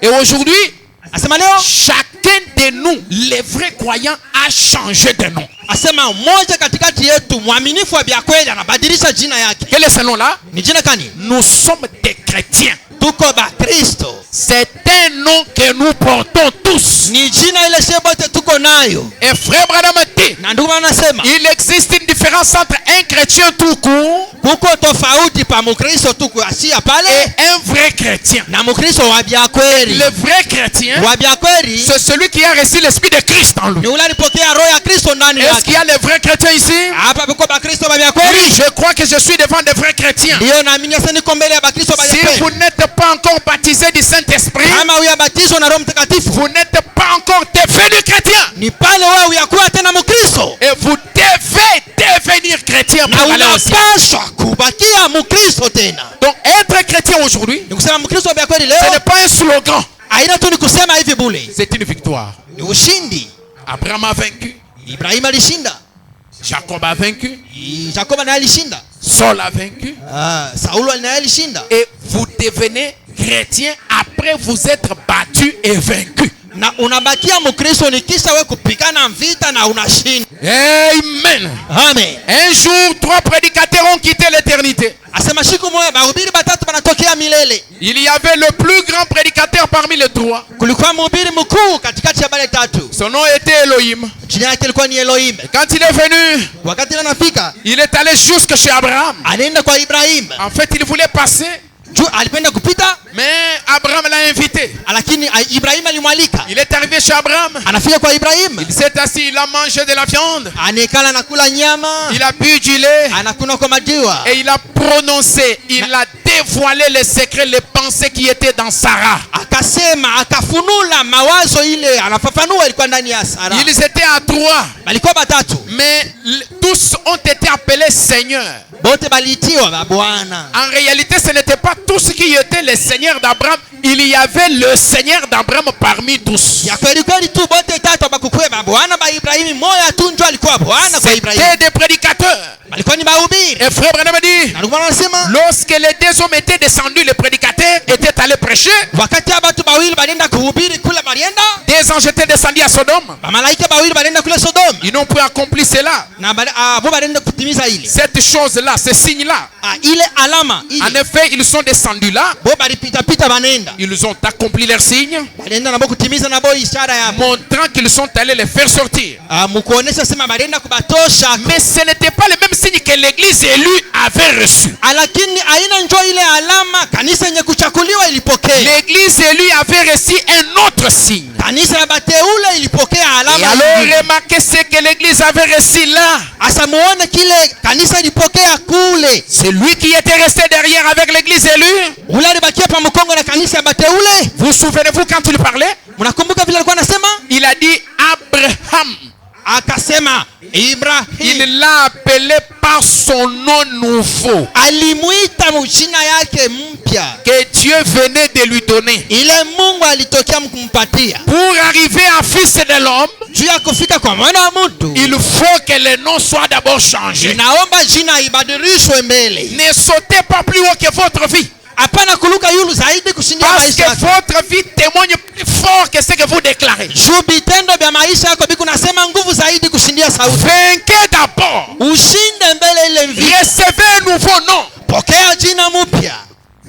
Et aujourd'hui, Asema leo chacun de nous, les vrais croyants, a changé de nom. asema mmoja katikati yetu mwaminifu wa bia kweli anabadilisha jina yake. Quel est ce nom-là? Ni jina kani? Nous sommes des chrétiens. Tuko ba Kristo. C'est un nom que nous portons tous. Ni jina ile shebote tuko nayo. Et frère Branham dit, Na ndugu anasema il existe une différence entre un chrétien tout court kuko tofauti pa Mkristo tuko asia pale et un vrai chrétien. na Mkristo wa bia kweli. Le vrai chrétien, Wa bia kweli c'est celui qui a reçu l'esprit de Christ en lui. ni ule alipokea roho ya Kristo ndani Est-ce yake. qu'il y a les vrais chrétiens ici? Hapa biko ba Kristo ba bia Oui, kweli. je crois que je suis devant des vrais chrétiens. Ndio naamini sasa niko mbele ya ba Kristo ba Si bia vous kweli. n'êtes pas encore baptisé du Saint-Esprit, Kama huyu batizwa na Roho Mtakatifu vous n'êtes pas encore devenu chrétien. ni pale wewe uyakuwa tena Mkristo. Et vous devez devenir chrétien Na pour aller au ciel. unapaswa kubakia Mkristo tena. Donc être chrétien aujourd'hui, Ni kusema Mkristo wa bia kweli ce leo n'est pas un slogan, aina tu ni kusema hivi bule. c'est une victoire. Ni ushindi. Abraham a vaincu, Ibrahim alishinda. Jacob a vaincu, Yakobo naye alishinda. Saul a vaincu. Saulo naye alishinda. Et vous devenez chrétien après vous être battu et vaincu. Na unabakia Mkristo ni kisha wewe kupigana vita na unashinda. Amen. Amen. Un jour, 3 prédicateurs ont quitté l'éternité. Asema siku moja bahubiri batatu banatokea milele. Il y avait le plus grand prédicateur parmi les 3. Kulikuwa mhubiri mkuu katikati ya bale tatu. Son nom était Elohim. Jina yake ilikuwa ni Elohim. Quand il est venu, Wakati anafika, il est allé jusque chez Abraham. anaenda kwa Ibrahim. En fait, il voulait passer, Juu alipenda kupita, mais Abraham l'a invité. lakini Ibrahim alimwalika. Il est arrivé chez Abraham. Anafika kwa Ibrahim. Il s'est assis, il a mangé de la viande. Anekala anakula nyama, Il a bu du lait. anakunywa kwa maziwa. Et il a prononcé, il a dévoilé les secrets, les pensées qui étaient dans Sarah. Akasema, akafunula mawazo ile, anafafanua ilikuwa ndani ya Sara. Ils étaient à 3, Balikuwa batatu. mais tous ont été appelés Seigneur. Bote balitiwa ba Bwana. En réalité, ce n'était pas tous qui étaient les seigneurs d'Abraham. Il y avait le Seigneur d'Abraham parmi tous. Ya kweli kweli tu bote tatu bakukue ba Bwana ba Ibrahim, moja tu ndio alikuwa Bwana kwa Ibrahim. C'était des prédicateurs. Balikuwa ni mahubiri. Et frère Branham dit, Na ndugu anasema, lorsque les 2 hommes étaient descendus, les prédicateurs étaient allés prêcher. wakati watu bawili balienda kuhubiri kule balienda, 2 anges étaient descendus à Sodome. ba malaika bawili balienda kule Sodoma. Ils n'ont pu accomplir cela. Na bo balienda kutimiza ile. Cette chose-là, ce signe-là. Ile alama ile. En effet, ils sont descendus là. Bo balipita pita banenda. Ils ont accompli leur signe, Balienda na bo kutimiza na bo ishara ya montrant qu'ils sont allés les faire sortir. mukuonesha sema balienda kubatosha. Mais ce n'était pas le même signe que l'église élue avait reçu. Lakini aina njoo ile alama kanisa yenye kuchakuliwa ilipokea. L'église élue avait reçu un autre signe. Kanisa ya bateule ilipokea Et alama. alors remarquez ce que l'église avait reçu là. Asa muone kile kanisa ilipokea kule. Celui qui était resté derrière avec l'église élue. Ule alibakia pa mkongo na kanisa ya bateule. Vous souvenez-vous quand il parlait? Mnakumbuka vile alikuwa anasema? Il a dit Abraham. Akasema Ibrahim. Il l'a appelé par son nom nouveau Alimuita mjina yake mpya. que Dieu venait de lui donner. Ile Mungu alitokea kumpatia. Pour arriver à fils de l'homme, Juu ya kufika kwa mwana wa mtu, il faut que le nom soit d'abord changé. inaomba jina ibadilishwe mbele. Ne sautez pas plus haut que votre vie. Hapana kuluka yulu zaidi kushindia Parce maisha que yako. votre vie témoigne plus fort que ce que vous déclarez. Juu vitendo vya maisha yako biku nasema nguvu zaidi kushindia sauti. Vainquez d'abord. Ushinde mbele ile vita. Recevez un nouveau nom. Pokea jina mpya.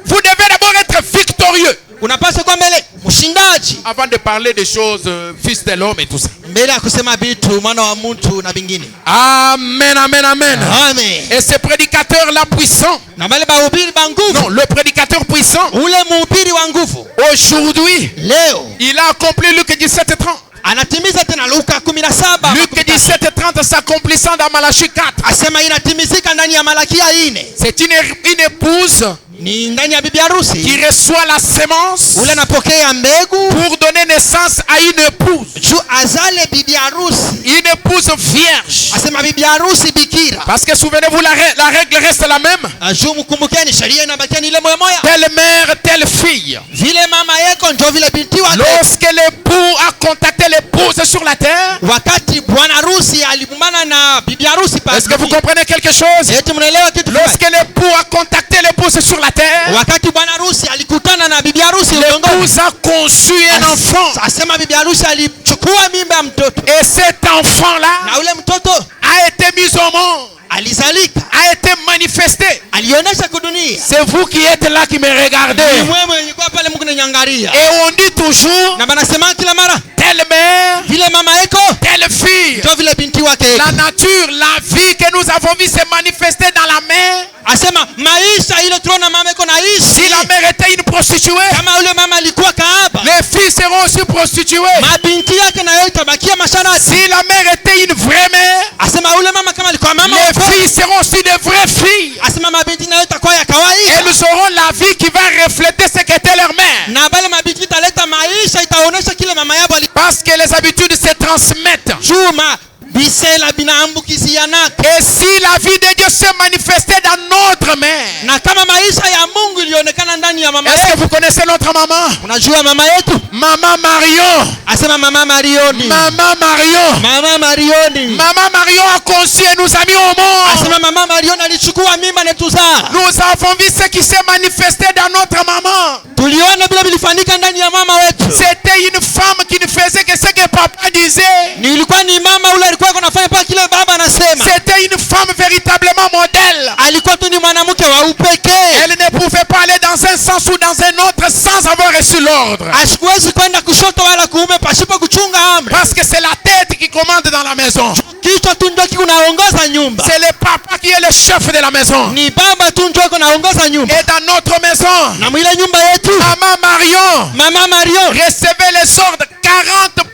Vous devez d'abord être victorieux Unapaswa kwa mbele mshindaji avant de parler des choses fils de l'homme et tout ça. mbele ya kusema vitu mwana wa mtu na vingine. Amen, amen, amen. Amen. Et ce prédicateur là puissant, Na bale bahubiri ba nguvu. non, le prédicateur puissant, Ule mhubiri wa nguvu aujourd'hui, leo il a accompli Luc 17:30. anatimiza tena Luka 17. Luc 17:30 s'accomplissant dans Malachie 4. Asema inatimizika ndani ndani ya Malakia 4. C'est une épouse Ni ndani ya bibi harusi qui reçoit la sémence ule anapokea mbegu pour donner naissance à une épouse. juu azale bibi harusi. Une épouse vierge. Asema bibi harusi bikira. Parce que souvenez-vous, la règle reste la même. Juu mkumbukeni sheria inabakia ni ile moja moja. Telle mère, telle fille. Vile mama yako ndio vile binti wake. Lorsque l'époux a contacté l'épouse sur la terre, Wakati bwana harusi alibumbana na bibi harusi pale. est-ce que vous comprenez quelque chose? Eti mnaelewa kitu fulani? Lorsque l'époux a contacté l'épouse sur la terre, Wakati bwana harusi alikutana na bibi harusi udongoni. l'épouse a conçu un enfant. Asema bibi harusi alichukua mimba ya mtoto. Et cet enfant-là Na ule mtoto a été mis au monde, alizalika, a été manifesté. alionyesha kudunia. C'est vous qui êtes là qui me Ni regardez. wewe mwenye kwa pale Mungu ananyangalia. Et on dit toujours, Na banasema kila mara telle mère, vile mama yako telle fille. ndio vile binti wake. La nature, la vie que nous avons vue se manifester dans la mère. Asema maisha ile tunaona mama yako naishi. Si la mère était une prostituée, Kama ule mama alikuwa kahaba, les filles seront aussi prostituées. mabinti yake nayo itabakia masharati. Si la mère était une vraie mère, Asema ule mama kama alikuwa mama, les filles seront aussi de vraies filles. asema mabinti nayo itakuwa ya kawaida. Elles auront la vie qui va refléter ce qu'était leur mère. Na bale mabinti italeta maisha itaonesha kile mama yao ali. Parce que les habitudes se transmettent. Juma bisela binaambukiziana. Et si la vie de Dieu se manifestait dans notre mère, Na kama maisha ya Mungu ilionekana ndani ya mama est-ce que yetu. vous connaissez notre maman? Unajua mama yetu? Maman Marion. Asema mama Marioni. Maman Marion. Mama Marioni. Maman Marion a conçu et nous a mis au monde. Asema mama Marioni alichukua mimba na tuzaa. Nous avons vu ce qui s'est manifesté dans notre maman. Tuliona bila vilifanyika ndani ya mama wetu. C'était une femme qui ne faisait que ce que papa disait. Nilikuwa ni mama ule alikuwa anafanya paka kile baba anasema. C'était une femme véritablement modèle. Alikuwa tu ni mwanamke wa upekee. Elle ne pouvait pas aller dans un sens ou dans un autre sans avoir reçu l'ordre. Asikuwezi kwenda kushoto wala kuume pasipo kuchunga amri. Parce que c'est la tête qui commande dans la maison. Kichwa tu ndio kinaongoza nyumba. C'est le papa qui est le chef de la maison. Ni baba tu ndio kinaongoza nyumba. Et dans notre maison, Na mwile nyumba yetu, Maman Marion mama Marion recevait les ordres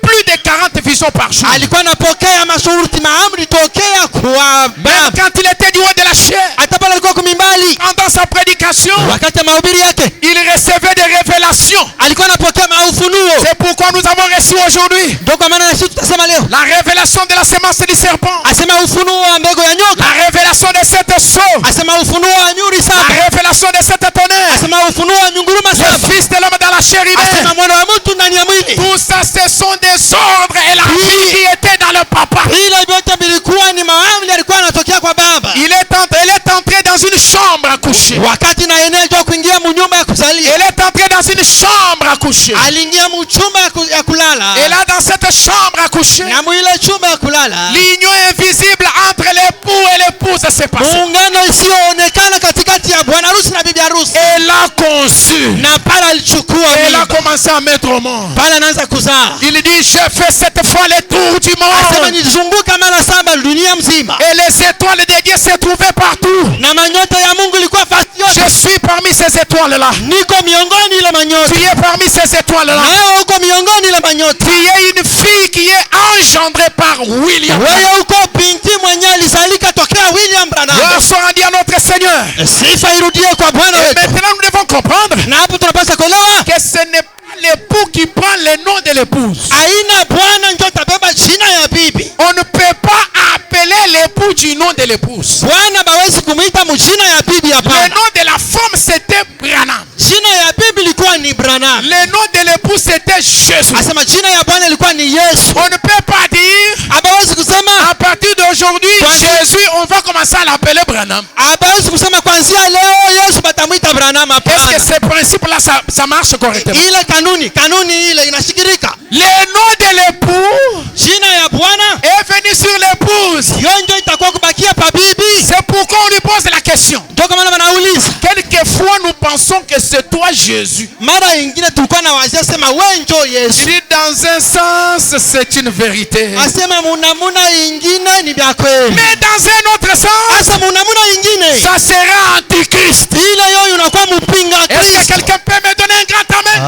plus de 40 visions par jour. alikuwa anapokea mashauri maamri tokea kwa Même baba. quand il était du haut de la chair, Hata pale alikuwa kumimbali. pendant sa prédication, Wakati ya mahubiri yake il recevait des révélations. alikuwa anapokea maufunuo. C'est pourquoi nous avons reçu aujourd'hui Ndio kwa maana sisi tutasema leo la révélation de la semence du serpent, asema ufunuo wa mbegu ya nyoka, la révélation de cette sceau, asema ufunuo wa nyuri la saba, révélation de cette tonnerre, asema ufunuo wa nyunguruma le saba, fils de l'homme dans la chair humaine. asema mwana wa mtu ndani ya mwili. Tout ça, ce sont des ordres et la vie qui était dans le papa. Ile vyote vilikuwa ni maamri alikuwa anatokea kwa baba. Elle est entrée dans une chambre à coucher. Wakati na eneo ndio kuingia mnyumba ya kuzalia, Elle est entrée dans une chambre à coucher. aliingia mchumba ya kulala. Et là, dans cette chambre à coucher, Na mwile chumba ya kulala, l'union invisible entre l'époux et l'épouse s'est passée. muungano isiyoonekana katikati ya bwana harusi na bibi harusi. Elle a conçu. Na pale alichukua Elle a mimba. commencé à mettre au monde. Pale anaanza kuzaa. Il dit, j'ai fait cette fois le tour du Asema monde. nilizunguka mara 7 dunia mzima. Et les étoiles de Dieu se trouvaient partout. Na manyota ya Mungu ilikuwa fasi yote. Je suis parmi ces étoiles-là. Niko miongoni ile manyota. Tu es parmi ces étoiles-là. Wewe uko miongoni ile manyota. Tu es une fille qui est engendrée par William. Wewe uko binti mwenye alizalika tokea William Branham. Gloire soit rendue à notre Seigneur. Sifa irudie kwa Bwana Et wetu. maintenant, nous devons comprendre Na hapo tunapaswa kuelewa que ce n'est pas l'époux qui prend le nom de l'épouse. aina bwana ndio tabeba jina ya bibi. On ne peut pas appeler l'époux du nom de l'épouse. Bwana bawezi kumuita mjina ya bibi Le hapana. nom de la femme, c'était Branham. Jina ya bibi ilikuwa ni Branham. Le nom de l'époux, c'était Jésus. Asema jina ya Bwana ilikuwa ni Yesu. On ne peut pas dire, Abawezi kusema, à partir d'aujourd'hui, Jésus, on va commencer à l'appeler Branham. abawezi kusema kuanzia leo Yesu batamuita Branham Est-ce que hapana. ce principe-là, ça marche correctement? Ile kanuni ile inashikirika. Le nom de l'époux Jina ya Bwana est venu sur l'épouse. hiyo ndio itakuwa kubakia pa bibi. C'est pourquoi on lui pose la question. Ndio kwa maana wanauliza. Quelquefois, nous pensons que c'est toi Jésus. Mara nyingine tulikuwa na wazee sema wewe njoo Il Yesu. dit dans un sens, c'est une vérité. Asema munamuna ingine ni vya kweli. Mais dans un autre sens, Asa munamuna ingine ça sera antichrist. ile yoyo unakuwa mpinga Est-ce que Kristo. quelqu'un peut me donner un grand amen?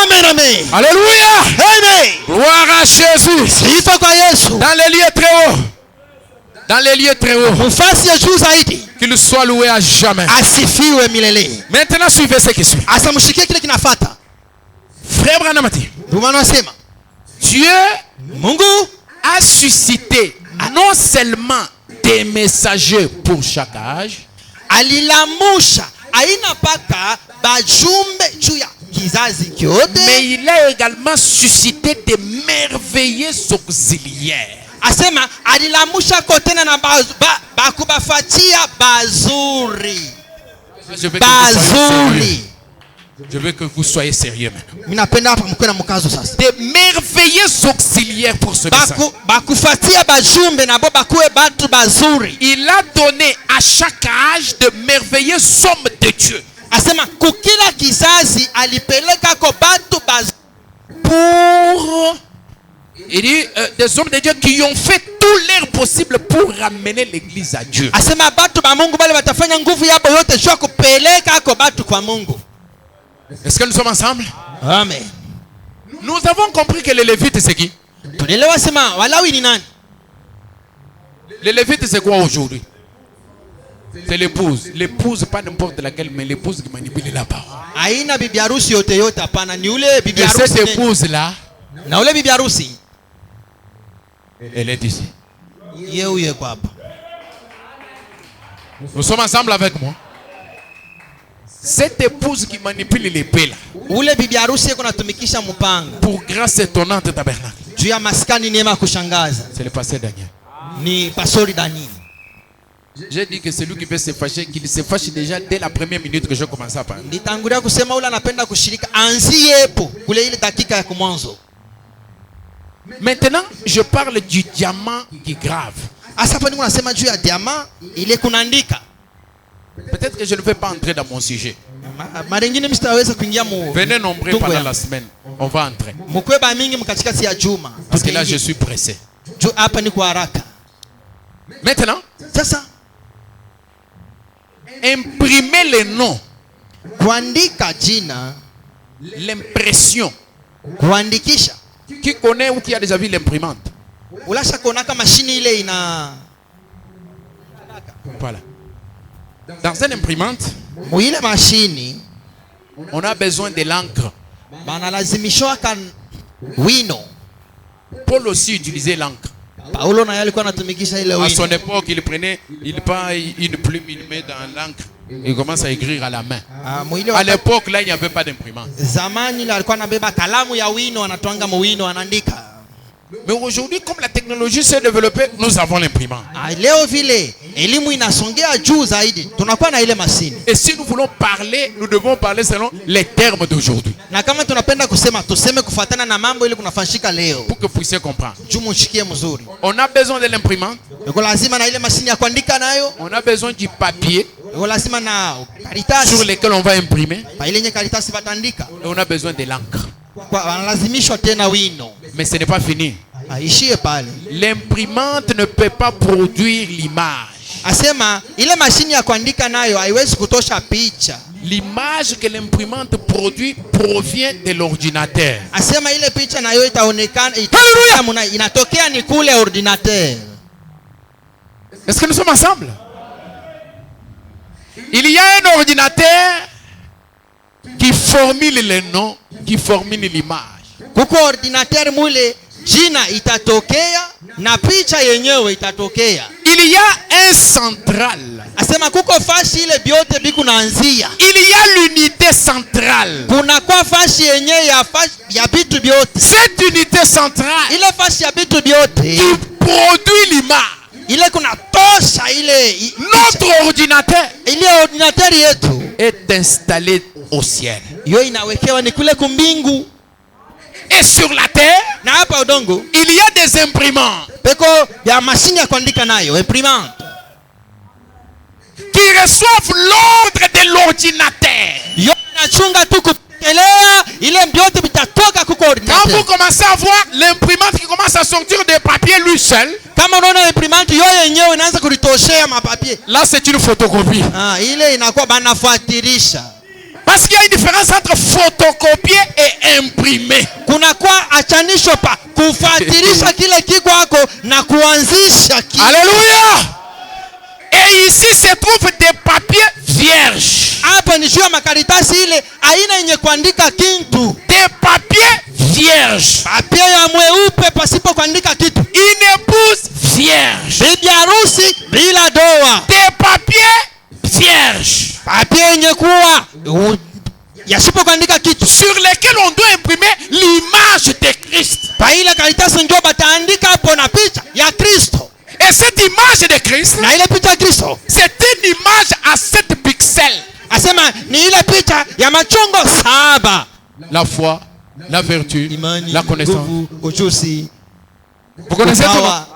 Amen amen. Alléluia. Amen. Gloire à Jésus. Sifa kwa Yesu. Dans les lieux très hauts. Dans les lieux très hauts. mufasi ya juu zaidi. Qu'il soit loué à jamais. Asifiwe milele. Maintenant suivez ce qui suit. Asa mshikie kile kinafuata. Frère Branham dit, Ndio anasema Dieu Mungu a suscité non seulement des messagers pour chaque âge, alilamusha aina paka bajumbe juu ya kizazi kyote, mais il a également suscité des merveilleux auxiliaires. Asema alilamusha kotena na bakubafatia bazuri. Je veux que vous soyez sérieux maintenant. Minapenda hapa mkwe na mkazo sasa. Des merveilleux auxiliaires pour ce message. Bakufatia bajumbe na bo bakuwe batu bazuri. Il a donné à chaque âge de merveilleux hommes de Dieu. Asema kukila kizazi alipeleka ko batu bazuri. Pour il dit des hommes de Dieu qui ont fait tout leur possible pour ramener l'église à Dieu. Asema batu ba Mungu bale batafanya nguvu yabo yote juu kupeleka ko batu kwa Mungu. Est-ce que nous sommes ensemble? Amen. Nous avons compris que les Lévites c'est qui? Tunaelewa sema Walawi ni nani? Les Lévites c'est quoi aujourd'hui? C'est l'épouse. L'épouse pas n'importe laquelle, mais l'épouse qui manipule la parole. Aina bibi harusi yote yote hapana, ni ule bibi Et harusi. cette épouse là, na ule bibi harusi elle est ici. yeye kwa hapa. Nous sommes ensemble avec moi. Cette épouse qui manipule l'épée là, ule bibi harusi yako natumikisha mpanga pour grâce étonnante tabernacle, juu ya maskani neema kushangaza, c'est le pasteur Daniel. ni pastori Daniel. J'ai dit que celui qui veut se fâcher, qu'il se fâche déjà dès la première minute que je commence à parler. Nitangulia kusema ule anapenda kushirika anziepo kule ile dakika ya kumwanzo. Maintenant, je parle du diamant qui grave. Asa hapa niko nasema juu ya diamant ile kunaandika. Peut-être que je ne vais pas entrer dans mon sujet. Mara nyingine msitaweza kuingia mu. Venez nombreux pendant la semaine. On va entrer. Mkweba mingi mkatikati ya juma. Parce que là, je suis pressé. Juu hapa ni kwa haraka. Maintenant, sasa imprimer les noms, kuandika jina, l'impression. Kuandikisha. Qui connaît ou qui a déjà vu l'imprimante? Ulasha konaka machine ile ina. Voilà. Dans une imprimante, muile machine, on a besoin de l'encre. Banalazimishwa kan wino. Paul aussi utilisait l'encre. Paulo naye alikuwa anatumikisha ile wino. À son époque, il prenait, il prend une plume, il met dans l'encre, il commence à écrire à la main. À l'époque, là, il n'y avait pas d'imprimante. Zamani ile alikuwa anabeba kalamu ya wino, anatwanga mu wino, anaandika. Mais aujourd'hui, comme la technologie s'est développée, nous avons l'imprimante. Leo vile elimu inasongea juu zaidi, tunakuwa na ile mashine. Et si nous voulons parler, nous devons parler selon les termes d'aujourd'hui. Na kama tunapenda kusema, tuseme kufuatana na mambo ile kunafanyika leo. Pour que vous puissiez comprendre. Juu mshikie mzuri. On a besoin de l'imprimante. Iko lazima na ile mashine ya kuandika nayo. On a besoin du papier. Iko lazima na karatasi sur lesquels on va imprimer. Pa ile nye karatasi batandika. Et on a besoin de l'encre. Wanalazimishwa tena wino. Mais ce n'est pas fini. Aishie pale. L'imprimante ne peut pas produire l'image. Asema ile mashine ya kuandika nayo haiwezi kutosha picha. L'image que l'imprimante produit provient de l'ordinateur. Asema ile picha nayo itaonekana inatokea ni kule ordinateur. Est-ce que nous sommes ensemble? Il y a un ordinateur qui formule les noms, qui formule l'image. Kuko ordinateur mule jina itatokea na picha yenyewe itatokea. Il y a un central. Asema kuko fashi ile biote biku naanzia. Il y a l'unité centrale. Kuna kwa fashi yenyewe ya bitu biote. Cette unité centrale. Ile fashi ya bitu biote qui produit l'image. Ile kuna tosha ile notre ordinateur. Ile ordinateur yetu est installé au ciel. Yo inawekewa ni kule kumbingu. Et sur la terre, na hapa udongo, il y a des imprimantes. Peko ya mashine ya kuandika nayo, imprimante. Qui reçoivent l'ordre de l'ordinateur. Yo inachunga tu kupokelea ile mbiote bitatoka kuko ordinateur. Quand vous commencez à voir l'imprimante qui commence à sortir des papiers lui seul. Kama unaona imprimante yo yenyewe inaanza kulitoshea mapapier. Là c'est une photocopie. Ile inakuwa banafuatilisha. Parce qu'il y a une différence entre photocopier et imprimer. Kuna kwa achanisho pa kufuatilisha kile kiko wako na kuanzisha kile. Alléluia. Et ici se trouvent des papiers vierges. Hapa ni shua makaritasi ile aina yenye kuandika kintu. Des papiers vierges. Papia ya mweupe pasipo kuandika kitu. Une épouse vierge. Bibi harusi bila doa. Des papiers vierges. Papia yenye kuwa yasipo kuandika kitu. Sur lesquels on doit imprimer l'image de Christ. Pa ile karitasi ndio bataandika hapo na picha ya Kristo. Et cette image de Christ, Na ile picha ya Kristo, c'est une image à 7 pixels. asema ni ile picha ya machongo 7. La foi, la vertu, Imani, la connaissance. nguvu, ujuzi. Vous connaissez tout? Upawa.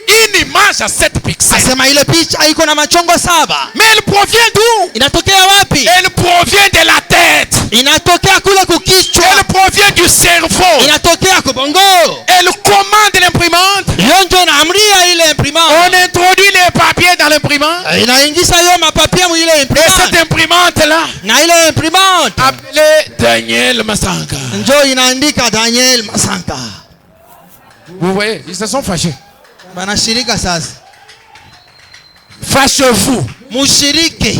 Une image à 7 pixels. Asema ile picha iko na machongo 7. Mais elle provient d'où? Inatokea wapi? Elle provient de la tête. Inatokea kule kukichwa. Elle provient du cerveau. Inatokea kubongo. Elle commande l'imprimante. Hiyo ndio inaamria ile imprimante. On introduit les papiers dans l'imprimante. Inaingiza hiyo mapapia mu ile Et imprimante. cette imprimante-là, Na ile imprimante appelée Daniel Masanka. ndio inaandika Daniel Masanka. Vous voyez, ils se sont fâchés. Banashirika sasa. Fâchez-vous. Mushirike.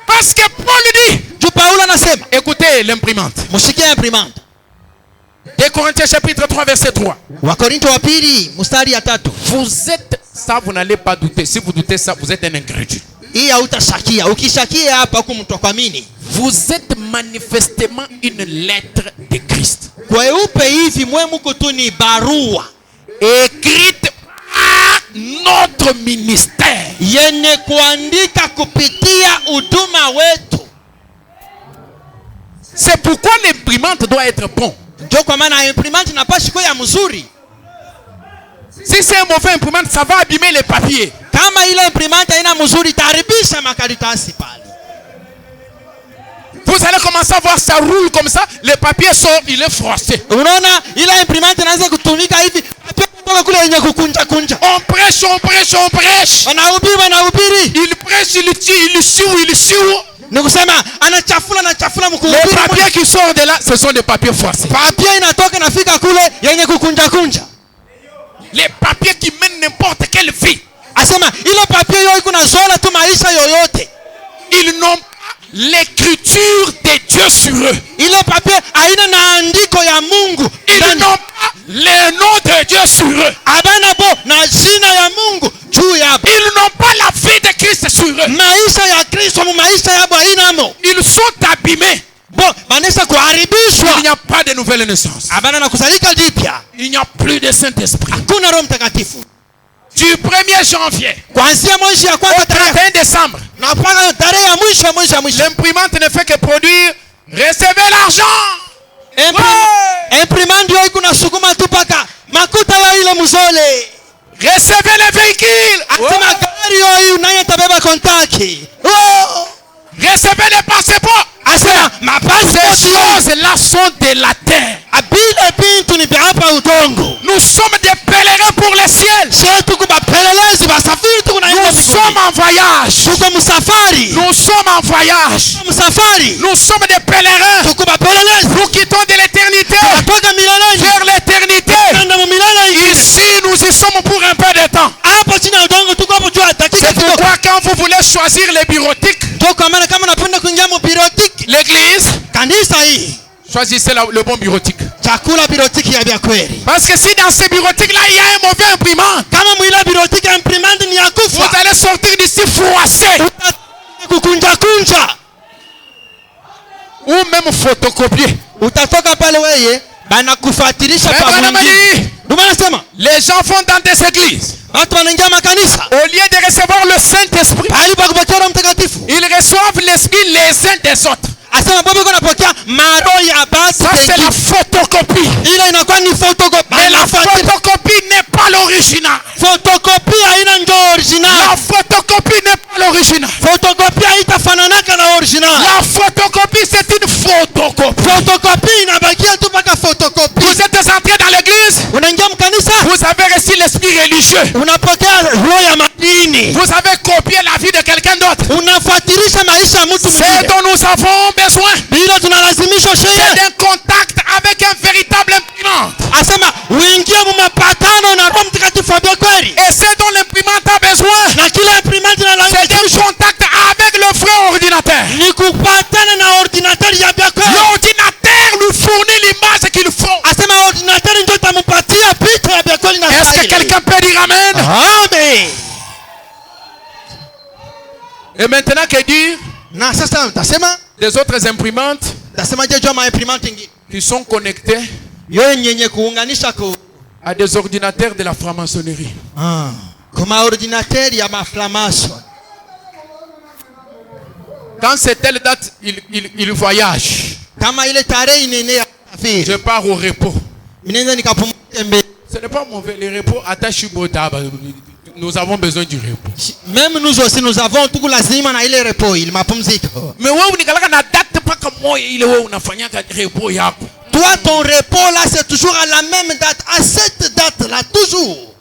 Parce que Paul dit, Juu Paulo anasema, écoutez l'imprimante. mushikie imprimante. 2 Corinthiens chapitre 3 verset 3. Wakorinto wa pili mstari ya 3. Vous êtes, ça vous n'allez pas douter. Si vous doutez ça, vous êtes un incrédule. Hii hautashakia. Ukishakia hapa huku mtu akwamini. Vous êtes manifestement une lettre de Christ. Kweupe hivi mwe muko tu ni barua Écrite par notre ministère. yenye kuandika kupitia huduma wetu. C'est pourquoi l'imprimante doit être bon. Ndio kwa maana imprimante inapashi kuwa ya mzuri. Si c'est un mauvais imprimante, ça va abîmer les papiers. Kama ile imprimante haina mzuri itaribisha makaritasi pale. Vous allez commencer à voir ça roule comme ça, le papier sort, il est froissé. Unaona ile imprimante inaanza kutumika hivi, papia kutoka kule yenye kukunja kunja. On prêche, on prêche, on prêche. Wanahubiri. Il prêche, il tue, il choue. Ni kusema anachafula Les mkuhubiri. papiers qui sortent de là, ce sont des papiers froissés. Papia inatoka nafika kule yenye kukunja kunja. Les papiers qui mènent n'importe quelle vie. Asema ile papia hiyo iko na zola tu maisha yoyote. Ils n'ont pas l'écriture de Dieu sur eux. Ile papia haina na andiko ya Mungu. Ils n'ont pas le nom de Dieu sur eux. Abana bo na jina ya Mungu juu ya. Ils n'ont pas la vie de Christ sur eux. Maisha ya Kristo mu maisha yabo haina mo. Ils sont abîmés. Bo banesa kuharibishwa. Il n'y a pas de nouvelle naissance. Abana na kusalika jipya. Il n'y a plus de Saint-Esprit. Hakuna Roho Mtakatifu. Du 1er janvier Kuanzia mwezi ya au kwanza tarehe 31 décembre, na mpaka tarehe ya mwisho l'imprimante ne fait que produire, recevez l'argent. imprimante ndio iko nasukuma tu paka makuta ya ile mzole. Recevez les véhicules. Asema gari hiyo naye tabeba kontaki. Recevez les passeports. Asema Ces choses-là sont de la terre. abile bintu ni hapa udongo. Nous sommes des pèlerins pour le ciel. Sisi tuko bapelelezi basafiri tuko na Nous sommes en voyage. tuko msafari. Nous sommes en voyage. Msafari. Nous sommes des pèlerins. Tuko bapelelezi. Nous quittons de l'éternité Tunatoka mileleni vers l'éternité. kwenda mu milele. Ici, nous y sommes pour un peu de temps. Hapo chini ya udongo tuko hapo juu ya dakika C'est kidogo. pourquoi quand vous voulez choisir les bureautiques, Ndio kwa maana kama unapenda kuingia mu birotiki l'église, kanisa hii choisissez le bon bureautique. chakula birotiki ya vya kweli. Parce que si dans ces bureautiques-là, il y a un mauvais imprimant, Kama mwila birotiki ya imprimante ni ya vous kufa. allez sortir d'ici froissé Kukunja kunja. ou même photocopier. Utatoka pale weye bana kufuatilisha Mais pa Bwana mwingine. Mali, Ndio maana nasema les gens vont dans des églises. watu wanaingia makanisa Au lieu de recevoir le Saint-Esprit, pale pa kupokea Roho Mtakatifu. ils reçoivent l'esprit les uns des autres. Asema baba yuko anapokea maroho ya basi. Ça, c'est la photocopie. Ile inakuwa ni photocopy. Mais la photocopie n'est pas l'original. Photocopy haina ndio original. La photocopie n'est pas l'original. Photocopy haitafananaka na original. La photocopie, c'est une photocopie. Photocopy inabakia tu paka photocopy. Vous êtes entré dans l'église, Unaingia mkanisa, vous avez reçu l'esprit religieux. unapokea roho ya madini. Vous avez copié la vie de quelqu'un quelqu'un d'autre. Unafuatilisha maisha ya mtu C'est mwingine. dont nous avons besoin. Bila tunalazimishwa C'est sheria. d'un contact avec un véritable imprimante. Asema uingie mumapatano na Roho Mtakatifu wa kweli. Et c'est dont l'imprimante a besoin. Na kila imprimante C'est d'un contact avec le vrai ordinateur. ni kupatana na ordinateur ya kweli. L'ordinateur nous fournit l'image qu'il faut. Asema ordinateur ndio tampatia picha ya kweli na Est-ce que quelqu'un peut dire amen? Amen. Et maintenant, que dire Na sasa utasema des autres imprimantes je jua ma imprimante ingine. qui sont connectées Yenye kuunganisha à des ordinateurs de la franc-maçonnerie? Kuma ordinateur ya maflamasho. Quand c'est telle date, il voyage. Kama ile tarehe inene ya safiri. Je pars au repos. Minenza nikapumzika mbele. Ce n'est pas mauvais. Le repos, attache botaba. Nous avons besoin du repos. Même nous aussi nous avons tout lazima na ile repos il mapumziko. Mais wewe unikalaka na date paka moja ile wewe unafanyaka repos yako. Toi ton repos là c'est toujours à la même date, à cette date là toujours.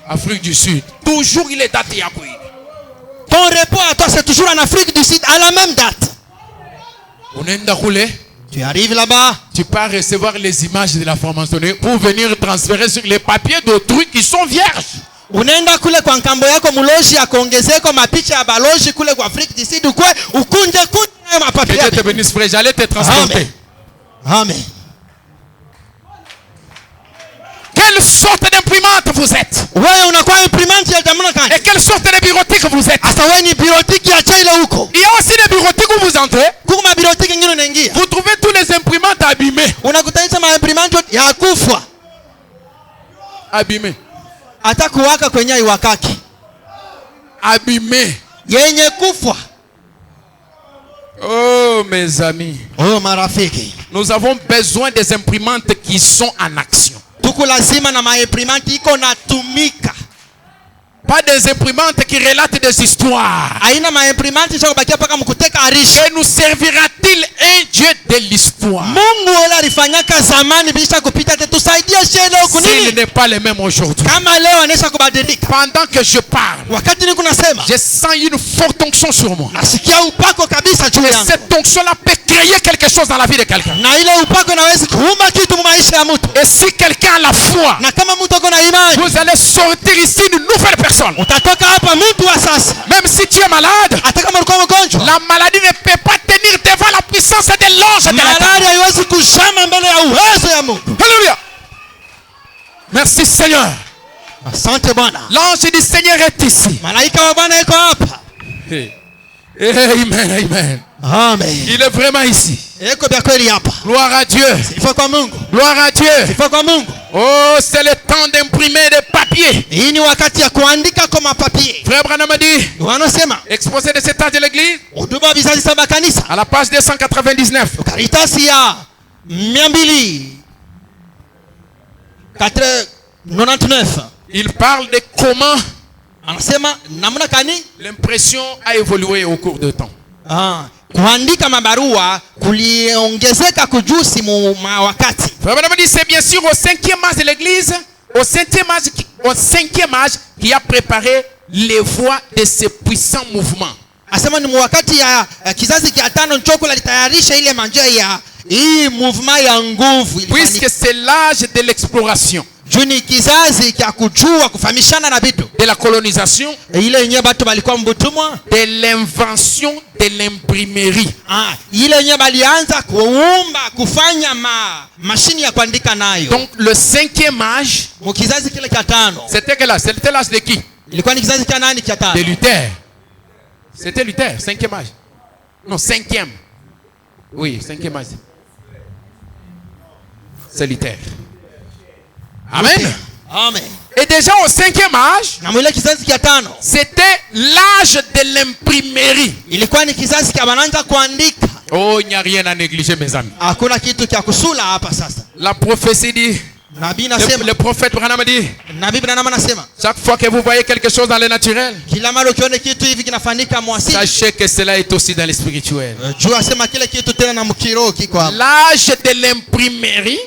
Afrique du Sud. Toujours il est date yako. Ton repos à toi c'est toujours en Afrique du Sud à la même date. Unaenda kule. Tu arrives là-bas. Tu pars recevoir les images de la franc-maçonnerie pour venir transférer sur les papiers d'autrui qui sont vierges. Unaenda kule kwa nkambo yako muloji akaongezeko mapicha ya baloji kule kwa Afrique du Sud ukwe ukunje kunje mapapia. Que Dieu te bénisse frère, j'allais te transporter. Amen. Quelle sorte d'imprimante vous êtes? Wewe unakuwa imprimante ya jamuna Et kani? quelle sorte de bureautique vous êtes? Asa wewe ni bureautique ya chile huko. Il y a aussi des bureautiques où vous entrez. Kuma bureautique ingine unaingia. Vous trouvez tous les imprimantes abîmées. Unakutanisha ma imprimante ya kufa. Abîmées. Hata kuwaka kwenye iwakaki. Abîmées. Yenye kufa. Oh mes amis. Oh marafiki. Nous avons besoin des imprimantes qui sont en action. Tuko lazima na ma imprimante iko natumika. Pas des imprimantes qui relatent des histoires. Aina ma imprimante sio kubakia paka mkuteka arishi. Et nous servira-t-il un Dieu de l'histoire? Mungu wala alifanyaka zamani bisha kupita tusaidie shele huku nini? S'il n'est pas le même aujourd'hui. Kama leo anesha kubadilika. Pendant que je parle, Wakati niko nasema, je sens une forte onction sur moi. nasikia upako kabisa juu Et yangu. cette onction-là peut créer quelque chose dans la vie de quelqu'un. Na ile upako inaweza kuumba kitu maisha ya mtu. Et si quelqu'un a la foi, Na kama mtu ako na imani, vous allez sortir ici une nouvelle personne. utatoka hapa mtu wa sasa. Même si tu es malade, Hata kama ulikuwa mgonjwa, la maladie ne peut pas tenir devant la puissance de l'ange de l'Éternel. malaria haiwezi kushama mbele ya uwezo ya Mungu. Alléluia. Merci Seigneur. Asante Bwana. L'ange du Seigneur est ici. Malaika wa Bwana yuko hapa. Amen, amen. Amen. Il est vraiment ici. Eko bya kweli hapa. Gloire à Dieu. Sifa kwa Mungu. Gloire à Dieu. Sifa kwa Mungu. Oh, c'est le temps d'imprimer des papiers. Hii ni wakati ya kuandika kwa mapapier. Frère Branham a dit, Wanasema exposé de cet âge de l'église, huduma wa vizazi saba kanisa. à la page 299. Karitasi ya 299. Il parle de comment Anasema namna kani l'impression a évolué au cours du temps. kuandika mabarua kuliongezeka kujusi mu wakati. Frère Branham dit, c'est bien sûr au 5e âge de l'église, au 5e âge qui a préparé les voies de ces puissants mouvements. Asema ni wakati ya kizazi cha tano nchoko litayarisha ile manjia ya hii movement ya nguvu ilifanyika. Puisque c'est l'âge de l'exploration, Juni kizazi cha kujua kufahamishana na vitu. de la colonisation, Ile yenyewe watu walikuwa mbutumwa. de l'invention de l'imprimerie. Ile yenyewe balianza kuumba kufanya mashini ya kuandika nayo. Donc le 5e âge, Mu kizazi kile cha tano. c'était quel âge? C'était l'âge de qui? Ilikuwa ni kizazi cha nani cha tano? De Luther. C'était Luther, 5e âge. Non, 5e. Oui, 5e âge. C'est Luther. Amen. Amen. Et déjà au 5e âge, Na mwile kizazi cha tano. c'était l'âge de l'imprimerie. Ilikuwa ni kizazi cha bananza kuandika. Oh, il n'y a rien à négliger, mes amis. Hakuna kitu cha kusula hapa sasa. La prophétie dit, Le prophète Branham dit, chaque fois que vous voyez quelque chose dans le naturel, sachez que cela est aussi dans le spirituel. L'âge de l'imprimerie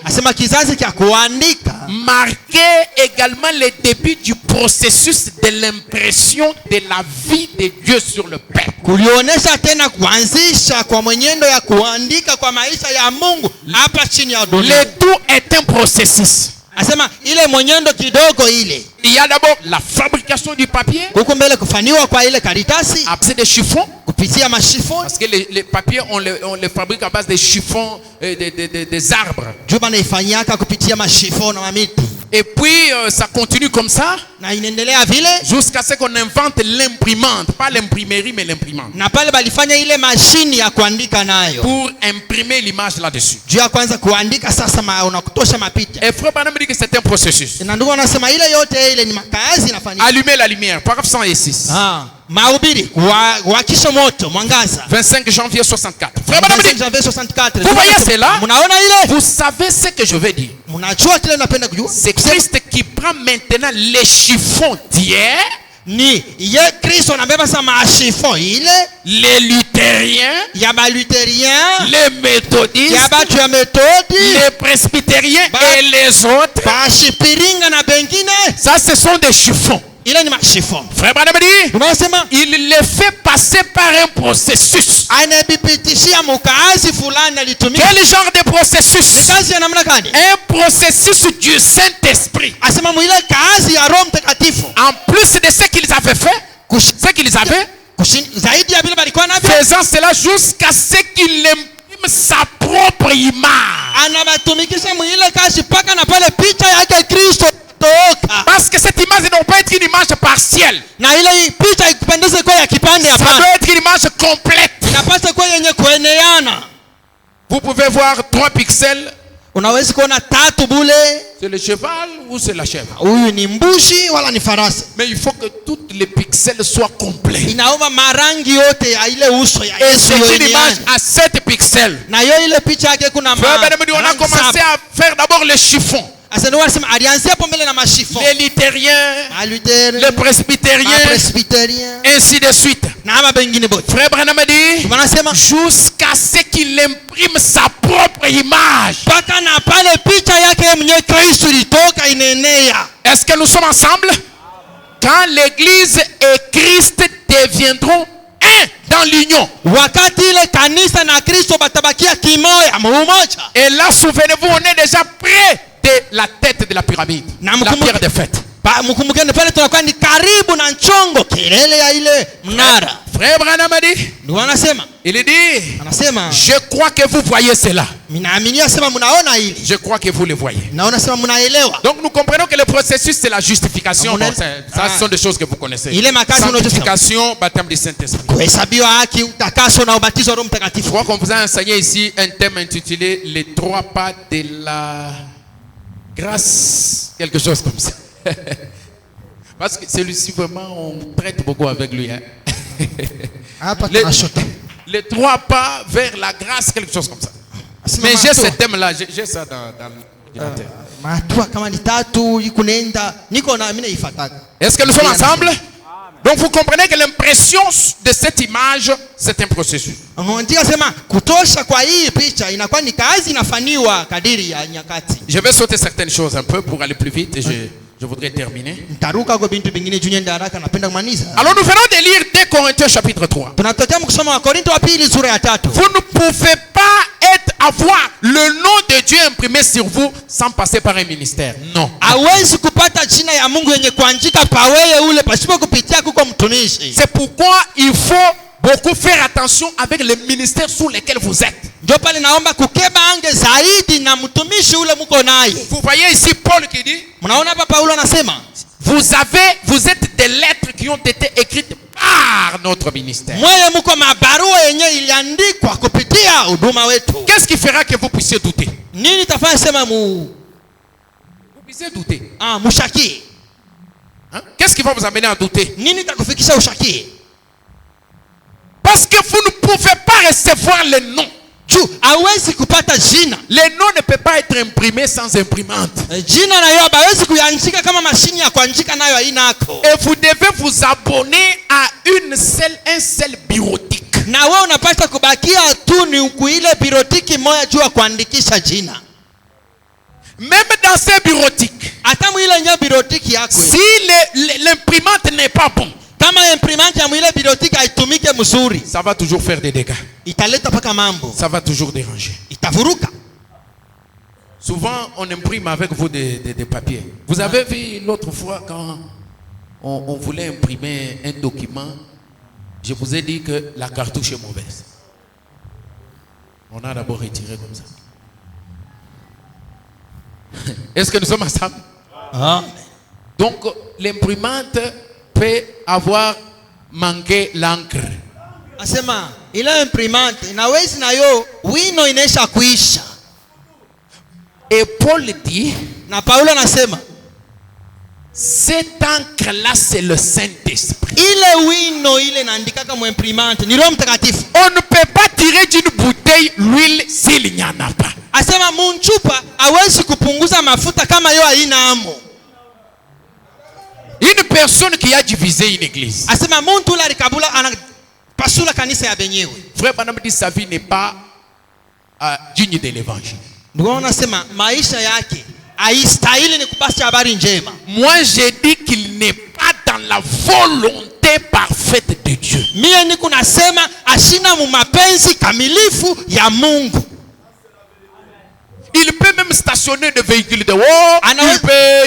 marquait également le début du processus de l'impression de la vie de Dieu sur le peuple. Le tout est un processus. Il y a d'abord la fabrication du papier. Après des chiffons. Parce que les papiers on les fabrique à base des chiffons des arbres. Et puis ça continue comme ça jusqu'à ce qu'on invente l'imprimante, pas l'imprimerie mais l'imprimante, pour imprimer l'image là-dessus. Et Frère Branham dit que c'est un processus. Allumez la lumière, paragraphe 106. 25 janvier 64. Frère Branham dit, vous voyez cela? Vous savez ce que je veux dire. C'est Christ qui prend maintenant les chiffons d'hier. Les luthériens, les méthodistes, les presbytériens et les autres. Ça, ce sont des chiffons. Frère Branham dit, il les fait passer par un processus. Quel genre de processus? Un processus du Saint-Esprit. En plus de ce qu'ils avaient fait, faisant cela jusqu'à ce qu'il imprime sa propre image. Parce que cette image ne doit pas être une image partielle. Ça doit être une image complète. Vous pouvez voir 3 pixels. C'est le cheval ou c'est la chèvre? Mais il faut que tous les pixels soient complets. Et c'est une image à 7 pixels. On a commencé à faire d'abord les chiffons. Les luthériens, les presbytériens, ainsi de suite. Frère Branham dit, jusqu'à ce qu'il imprime sa propre image. Est-ce que nous sommes ensemble? Quand l'Église et Christ deviendront un dans l'union. Et là, souvenez-vous, on est déjà près de la tête de la pyramide, la pierre de fête. Frère Branham dit, il dit, je crois que vous voyez cela. Je crois que vous le voyez. Donc nous comprenons que le processus c'est la justification. Bon, ça ce sont des choses que vous connaissez. Sanctification, baptême du Saint-Esprit. Je crois qu'on vous a enseigné ici un thème intitulé les 3 pas de la grâce, quelque chose comme ça. Parce que celui-ci vraiment on traite beaucoup avec lui. Hein? Les 3 pas vers la grâce, quelque chose comme ça. Mais j'ai ce thème-là, j'ai ça dans l'ordinateur. Est-ce que nous sommes ensemble? Donc vous comprenez que l'impression de cette image, c'est un processus. Je vais sauter certaines choses un peu pour aller plus vite et je voudrais terminer. Alors nous venons de lire 2 Corinthiens chapitre 3. Vous ne pouvez pas avoir le nom de Dieu imprimé sur vous sans passer par un ministère. Non. C'est pourquoi il faut beaucoup faire attention avec les ministères sous lesquels vous êtes. Vous voyez ici Paul qui dit, vous êtes des lettres qui ont été écrites par notre ministère. Qu'est-ce qui fera que vous puissiez douter? Vous puissiez douter. Hein? Qu'est-ce qui va vous amener à douter? Parce que vous ne pouvez pas recevoir le nom hawezi kupata jina. Le nom ne peut pas être imprimé sans imprimante. Jina nayo hawezi kuandika kama mashini ya kuandika nayo hainako. Et vous devez vous abonner à un seul bureautique. Na wewe unapaswa kubakia tu ni kuile birotiki moja juu ya kuandikisha jina. Même dans ces bureautiques, hata mwile nya birotiki yako, si l'imprimante n'est pas bon, kama imprimante ya mwile birotiki haitumike mzuri, ça va toujours faire des dégâts. Italeta paka mambo. Ça va toujours déranger. Itavuruka. Souvent, on imprime avec vous des papiers. Vous avez vu l'autre fois quand on voulait imprimer un document, je vous ai dit que la cartouche est mauvaise. On a d'abord retiré comme ça. Est-ce que nous sommes ensemble? Ah. Donc, l'imprimante peut avoir manqué l'encre. Asema, ila imprimante inawezi nayo wino inesha kuisha. Et Paul dit, na Paulo anasema, cette encre-là, c'est le Saint-Esprit. Ile wino ile naandika kama imprimante ni Roho Mtakatifu. On ne peut pas tirer d'une bouteille l'huile s'il n'y en a pas. Asema munchupa hawezi kupunguza mafuta kama yo haina amo. Une personne qui a divisé une église. Asema muntu la rikabula anapasula kanisa ya benyewe. Frère Branham dit sa vie n'est pas digne de l'évangile. Ndio unasema maisha yake haistahili ni kupasha habari njema. Moi j'ai dit qu'il n'est pas dans la volonté parfaite de Dieu. Mimi niko nasema ashina mu mapenzi kamilifu ya Mungu. Il peut même stationner des véhicules de haut.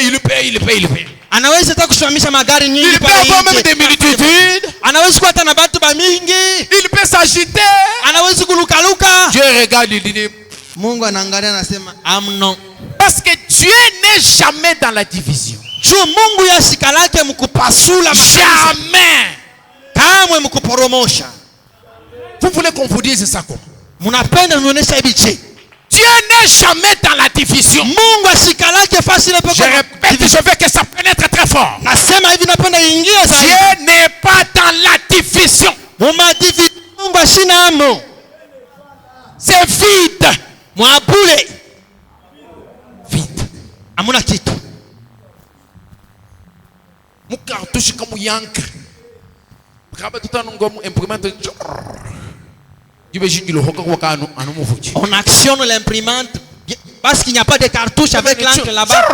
Il peut. Anaweza hata kusimamisha magari nyingi il peut avoir même des multitudes. Anaweza kuwa hata na watu bamingi. Il peut s'agiter. Anaweza kulukaluka. Dieu regarde, il dit, Mungu anaangalia anasema amno. Parce que Dieu n'est jamais dans la division. Mungu yasikalake mkupasula makanisa. Jamais. Kamwe mkuporomosha. Vous voulez qu'on vous dise ça comment? Munapenda muonesha hivi. Dieu n'est jamais dans la division. Mungu asikalake fasi le poko. Je répète, je veux que ça pénètre très fort. Nasema hivi napenda ingie zaidi. Dieu n'est pas dans la division. Muma division Mungu ashina amo. C'est vide. Mwabule. Vide. Amuna kitu. Mukartushi kama yank. Kaba tutanongo imprimante. On actionne l'imprimante parce qu'il n'y a pas de cartouche avec l'encre là-bas.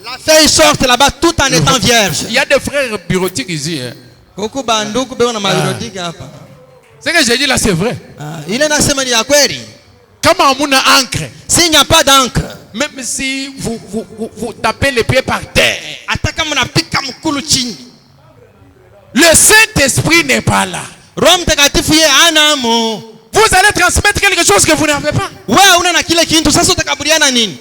La feuille sort là-bas tout en étant vierge. Il y a des frères bureautiques ici. Kuku banduku be una mabureautique hapa. Ce que j'ai dit là c'est vrai. Il est nasema ni ya kweli. Kama hamuna encre, s'il n'y a pas d'encre, même si vous tapez les pieds par terre, hata kama unapika mkulu chini, le Saint-Esprit n'est pas là. Roho Mtakatifu yeye hana amo. Vous allez transmettre quelque chose que vous n'avez pas. Wewe una na kile kintu sasa utakabiliana nini?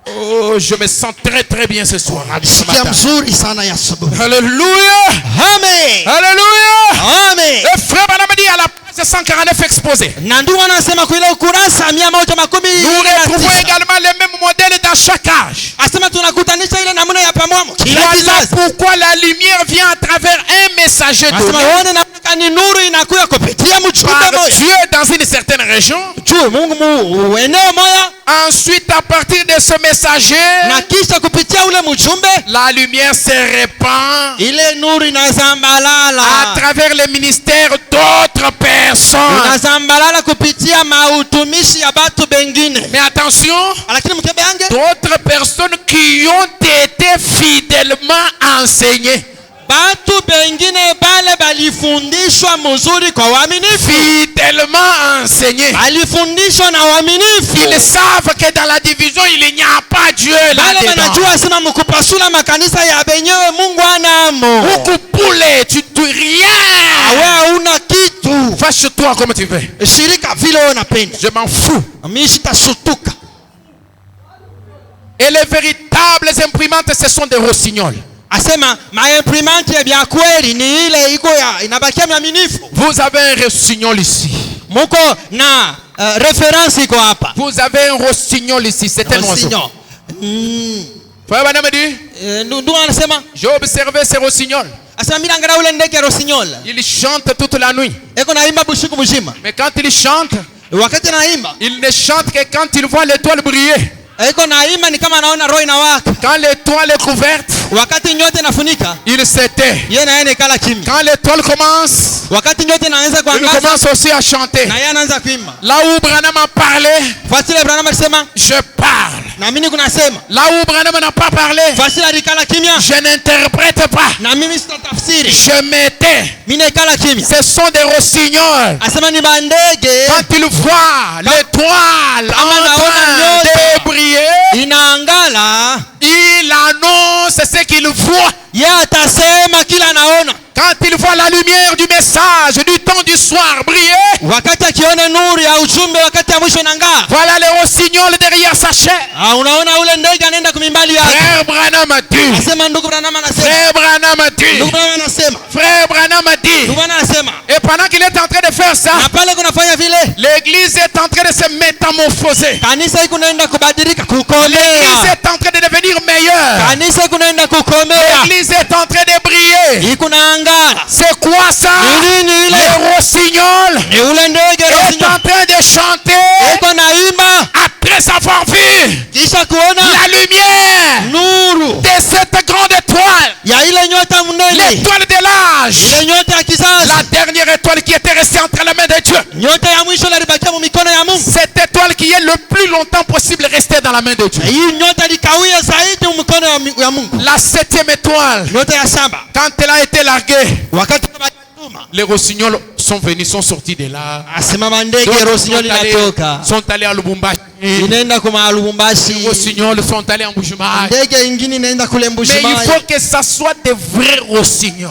Oh, je me sens très très bien ce soir. Alléluia. Amen. Alléluia. Amen. Le frère Branham dit à la page 149 exposé. Nous retrouvons également les mêmes modèles dans chaque âge. Voilà pourquoi la lumière vient à travers un messager donné par Dieu dans une certaine région. Ensuite, à partir de ce messager, la lumière se répand à travers les ministères d'autres personnes. Mais attention, d'autres personnes qui ont été fidèlement enseignées. Fidèlement enseignés. Ils savent que dans la division il n'y a pas Dieu là-dedans. Tu dis rien. Fâche-toi comme tu veux. Je m'en fous. Et les véritables imprimantes, ce sont des rossignols. Vous avez un rossignol ici. Vous avez un rossignol ici. C'est un oiseau. Frère Branham dit, j'ai observé ces rossignols. Il chante toute la nuit. Mais quand il chante, il ne chante que quand il voit l'étoile briller. Quand l'étoile est couverte, il s'était. Quand l'étoile commence, il commence aussi à chanter. Là où Branham a parlé, je parle. Là où Branham n'a pas parlé, je n'interprète pas. Je m'étais. Ce sont des rossignols. Quand ils voient l'étoile en train de briller, il annonce ce qu'il voit. Quand il voit la lumière du message du temps du soir briller, voilà les rossignols derrière sa chair. Frère Branham a dit. Frère Branham a dit. Frère Branham a dit. Et pendant qu'il est en train de faire ça, l'église est en train de se métamorphoser. L'église est en train de devenir meilleure. L'église est en train de briller. C'est quoi ça? Les rossignols est en train de chanter après avoir vu la lumière de cette grande étoile, l'étoile de l'âge, la dernière étoile qui était restée entre les mains de Dieu. Cette étoile qui est le plus longtemps possible restée dans la main de Dieu. La 7e étoile, quand elle a été larguée, les rossignols sont venus, sont sortis de là. Sont allés à Lubumbashi. Les rossignols sont allés en Mbujimayi. Mais il faut que ça soit des vrais rossignols.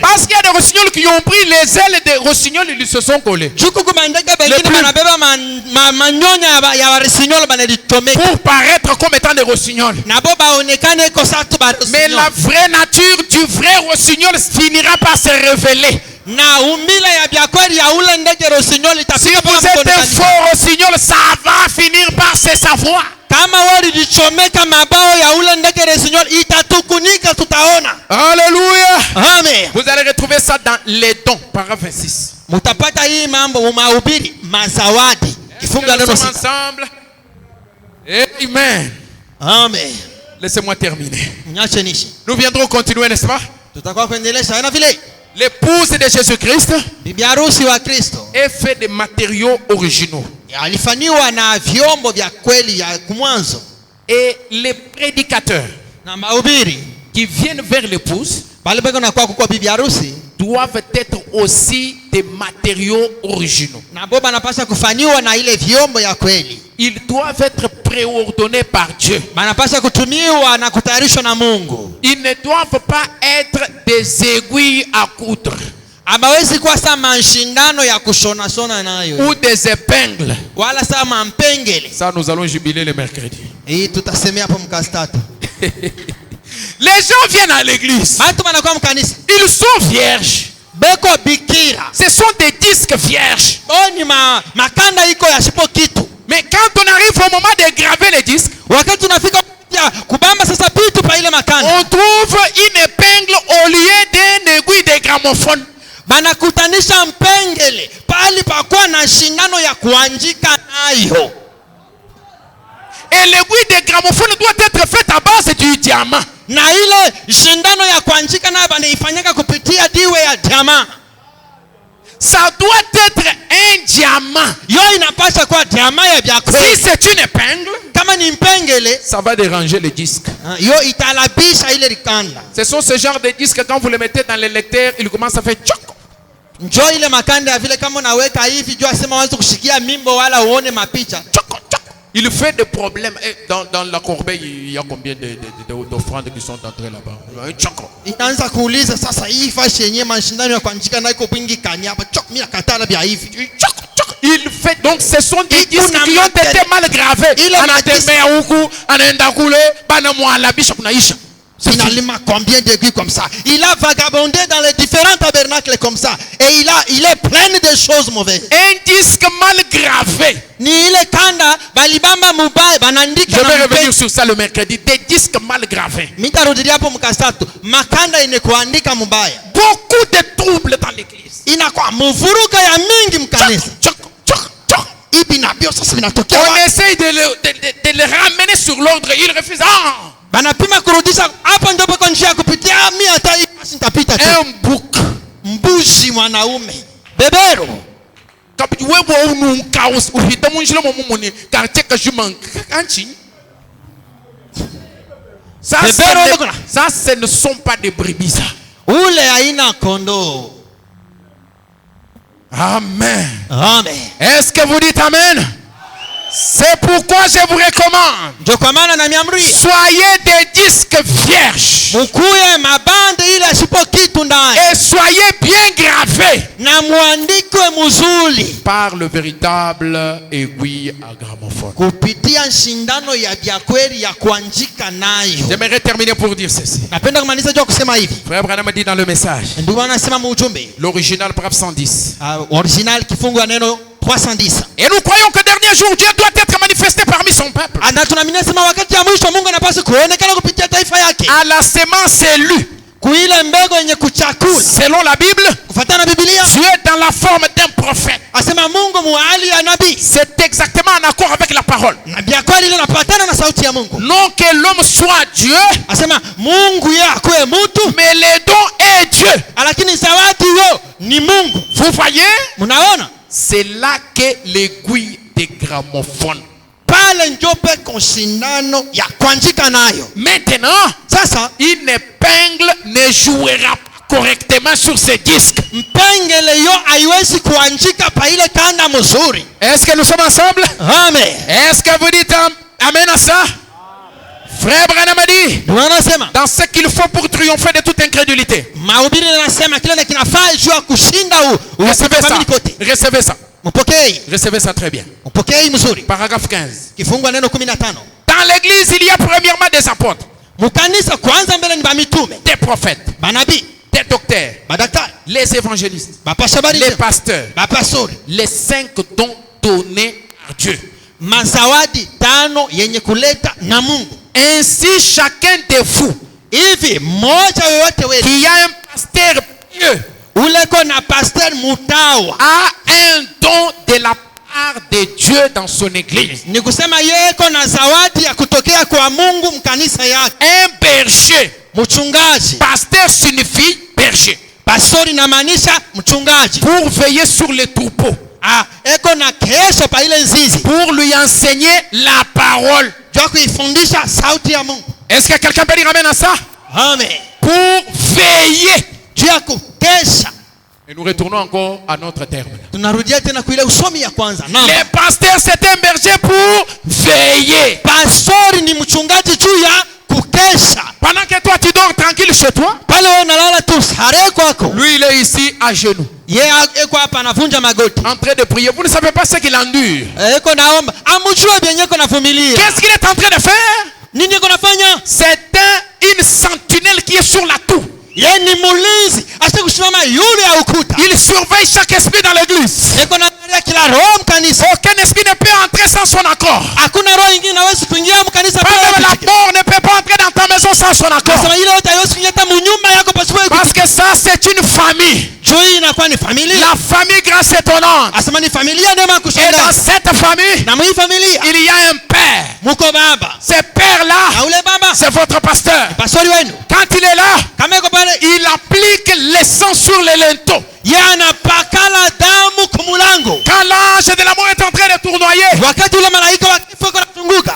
Parce qu'il y a des rossignols qui ont pris les ailes des rossignols, ils se sont collés. Pour paraître comme étant des rossignols. Mais la vraie nature du vrai rossignol finira par se révéler. Si vous êtes un faux rossignol, ça va finir par se savoir. Alléluia. Amen. Vous allez retrouver ça dans les dons, paragraphe 26. Nous sommes ensemble. Amen. Amen. Laissez-moi terminer. Nous viendrons continuer, n'est-ce pas? L'épouse de Jésus-Christ est faite de matériaux originaux. Et les prédicateurs qui viennent vers l'épouse doivent être aussi des matériaux originaux. Ils doivent être préordonnés par Dieu. Ils ne doivent pas être des aiguilles à coudre ou des épingles. Ça, nous allons jubiler le mercredi. Les gens viennent à l'église. Ils sont vierges. Ce sont des disques vierges. Mais quand on arrive au moment de graver les disques, on trouve une épingle au lieu d'une aiguille de gramophone. Et l'aiguille de gramophone doit être faite à base du diamant. Ça doit être un diamant. Si c'est une épingle, ça va déranger le disque. Ce sont ce genre de disques, quand vous les mettez dans le lecteur, il commence à faire tchoc. Il fait des problèmes. Dans la corbeille, il y a combien d'offrandes qui sont entrées là-bas? Il fait, donc ce sont des disques qui ont été mal gravés. Finalement, combien d'aiguilles comme ça? Il a vagabondé dans les différents tabernacles comme ça. Et il est plein de choses mauvaises. Un disque mal gravé. Je vais revenir sur ça le mercredi. Des disques mal gravés. Beaucoup de troubles dans l'église. On essaye de le ramener sur l'ordre. Il refuse. Un bouc. Ça, ce ne sont pas des brebis. Amen. Amen. Est-ce que vous dites amen? C'est pourquoi je vous recommande. Soyez des disques vierges. Et soyez bien gravés par le véritable aiguille à gramophone. J'aimerais terminer pour dire ceci. Frère Branham a dit dans le message, l'original paragraphe 110. Et nous croyons que dernier jour Dieu doit être manifesté parmi son peuple. À la semence élue. Selon la Bible, Dieu est dans la forme d'un prophète. C'est exactement en accord avec la parole. Non que l'homme soit Dieu, mais le don est Dieu. Vous voyez? C'est là que l'aiguille de gramophone. Maintenant, une épingle ne jouera pas correctement sur ce disque. Est-ce que nous sommes ensemble? Amen. Est-ce que vous dites amen à ça? Frère Branham a dit, dans ce qu'il faut pour triompher de toute incrédulité. Recevez ça. Recevez ça. Recevez ça très bien. Paragraphe 15. Dans l'église, il y a premièrement des apôtres, des prophètes, des docteurs, les évangélistes, les pasteurs, les 5 dons donnés à Dieu. Ainsi, chacun de vous qui a un pasteur pieux a un don de la part de Dieu dans son église. Un berger. Pasteur signifie berger. Pour veiller sur les troupeaux. Pour lui enseigner la parole. Est-ce que quelqu'un peut dire amen à ça? Amen. Pour veiller. Et nous retournons encore à notre terme. Les pasteurs, c'est un berger pour veiller. Pendant que toi tu dors tranquille chez toi, lui il est ici à genoux, en train de prier. Vous ne savez pas ce qu'il endure. Qu'est-ce qu'il est en train de faire? C'est une sentinelle qui est sur la tour. Il surveille chaque esprit dans l'église. Aucun esprit ne peut entrer sans son accord. La mort ne peut pas entrer dans ta maison sans son accord. Parce que ça c'est une famille. La famille grâce étonnante. Et dans cette famille, il y a un père. Ce père là, c'est votre pasteur. Quand il est là, il applique l'essence sur les linteaux. Quand l'ange de la mort est en train de tournoyer,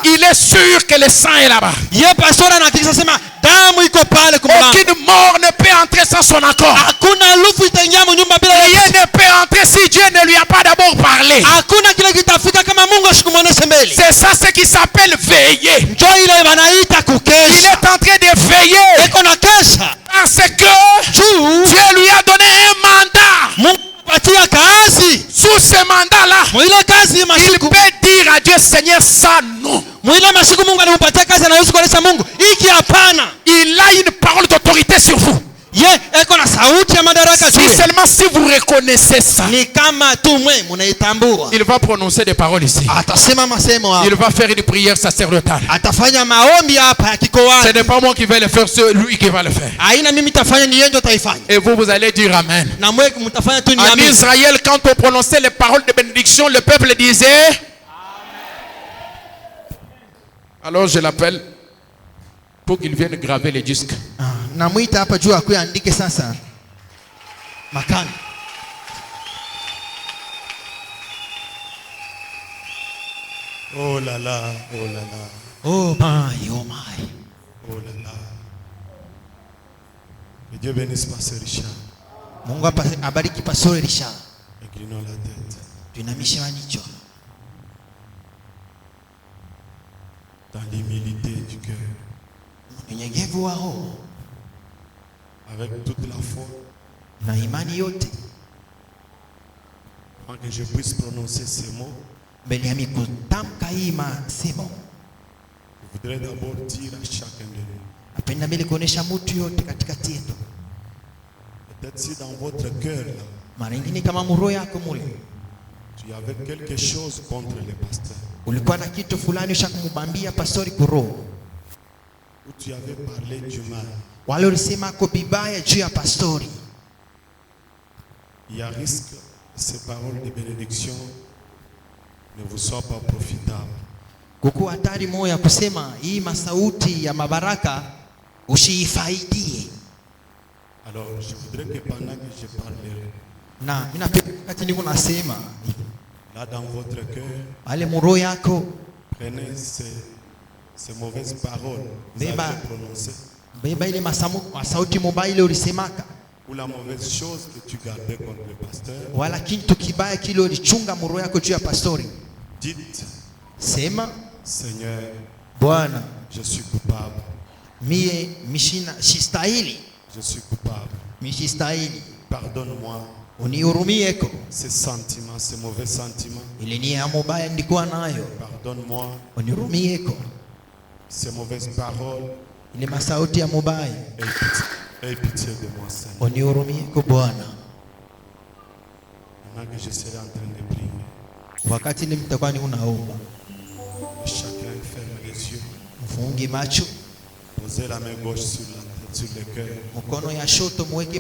il est sûr que le sang est là-bas. Aucune mort ne peut entrer sans son accord. Rien ne peut entrer si Dieu ne lui a pas d'abord parlé. C'est ça ce qui s'appelle veiller. Il est en train de veiller parce que Dieu lui a donné un mandat. Sous ce mandat-là, il peut dire à Dieu, Seigneur, ça non. Il il a une parole d'autorité sur vous. Si seulement si vous reconnaissez ça, il va prononcer des paroles ici. Il va faire une prière sacerdotale. Ce n'est pas moi qui vais le faire, c'est lui qui va le faire. Et vous allez dire Amen. En Israël, quand on prononçait les paroles de bénédiction, le peuple disait Amen. Alors je l'appelle pour qu'il vienne graver les disques. Oh là là, oh là là. Oh my, oh my. Oh là là. Que Dieu bénisse Pasteur Richard. Mungu abariki Pastor Richard. Inclinons la tête. Tuinamishe vichwa. Dans l'humilité du cœur. Unyenyekevu wa roho. Avec toute la foi. Na imani yote. Avant que je puisse prononcer ces mots. Mbele ya kutamka hii masemo. Je voudrais d'abord dire à chacun de nous. Napenda mbele kuonesha mtu yote katikati yetu. Peut-être si dans votre cœur là, mara nyingine kama mroho yako mule, tu avais quelque chose contre les pasteurs. Ulikuwa na kitu fulani ushakumwambia pastori kuroho. Ou tu avais parlé du mal. Wale ulisema kwa bibaya juu ya pastori. Il y a risque que ces paroles de bénédiction ne vous soient pas profitables. Kuko hatari moja ya kusema hii masauti ya mabaraka usiifaidie. Alors je voudrais que pendant que je parlerai, na ninapenda wakati niko nasema là dans votre cœur, ale mroho yako, prenez ces mauvaises paroles que vous avez prononcées. Beba ile masauti mobile ulisemaka. Ou la mauvaise chose que tu gardais contre le pasteur. Wala kitu kibaya kile ulichunga mroho yako juu ya pastori. Dites, sema, Seigneur, Bwana, je suis coupable. Mie mishina sistahili. Je suis coupable. Mishistahili. Pardonne-moi. Unihurumieko. Ces sentiments, ces mauvais sentiments. Ile nia mbaya nilikuwa nayo. Pardonne-moi. Unihurumieko. Ces mauvaises paroles. Ile masauti ya mubaya. Aie pitié de moi, Seigneur. Unihurumieko Bwana. Maintenant que je serai en train de prier. Wakati nimtakuwa ni unaomba. Chacun ferme les yeux. Mfunge macho. Posez la main gauche sur le cœur. Mkono ya shoto muweke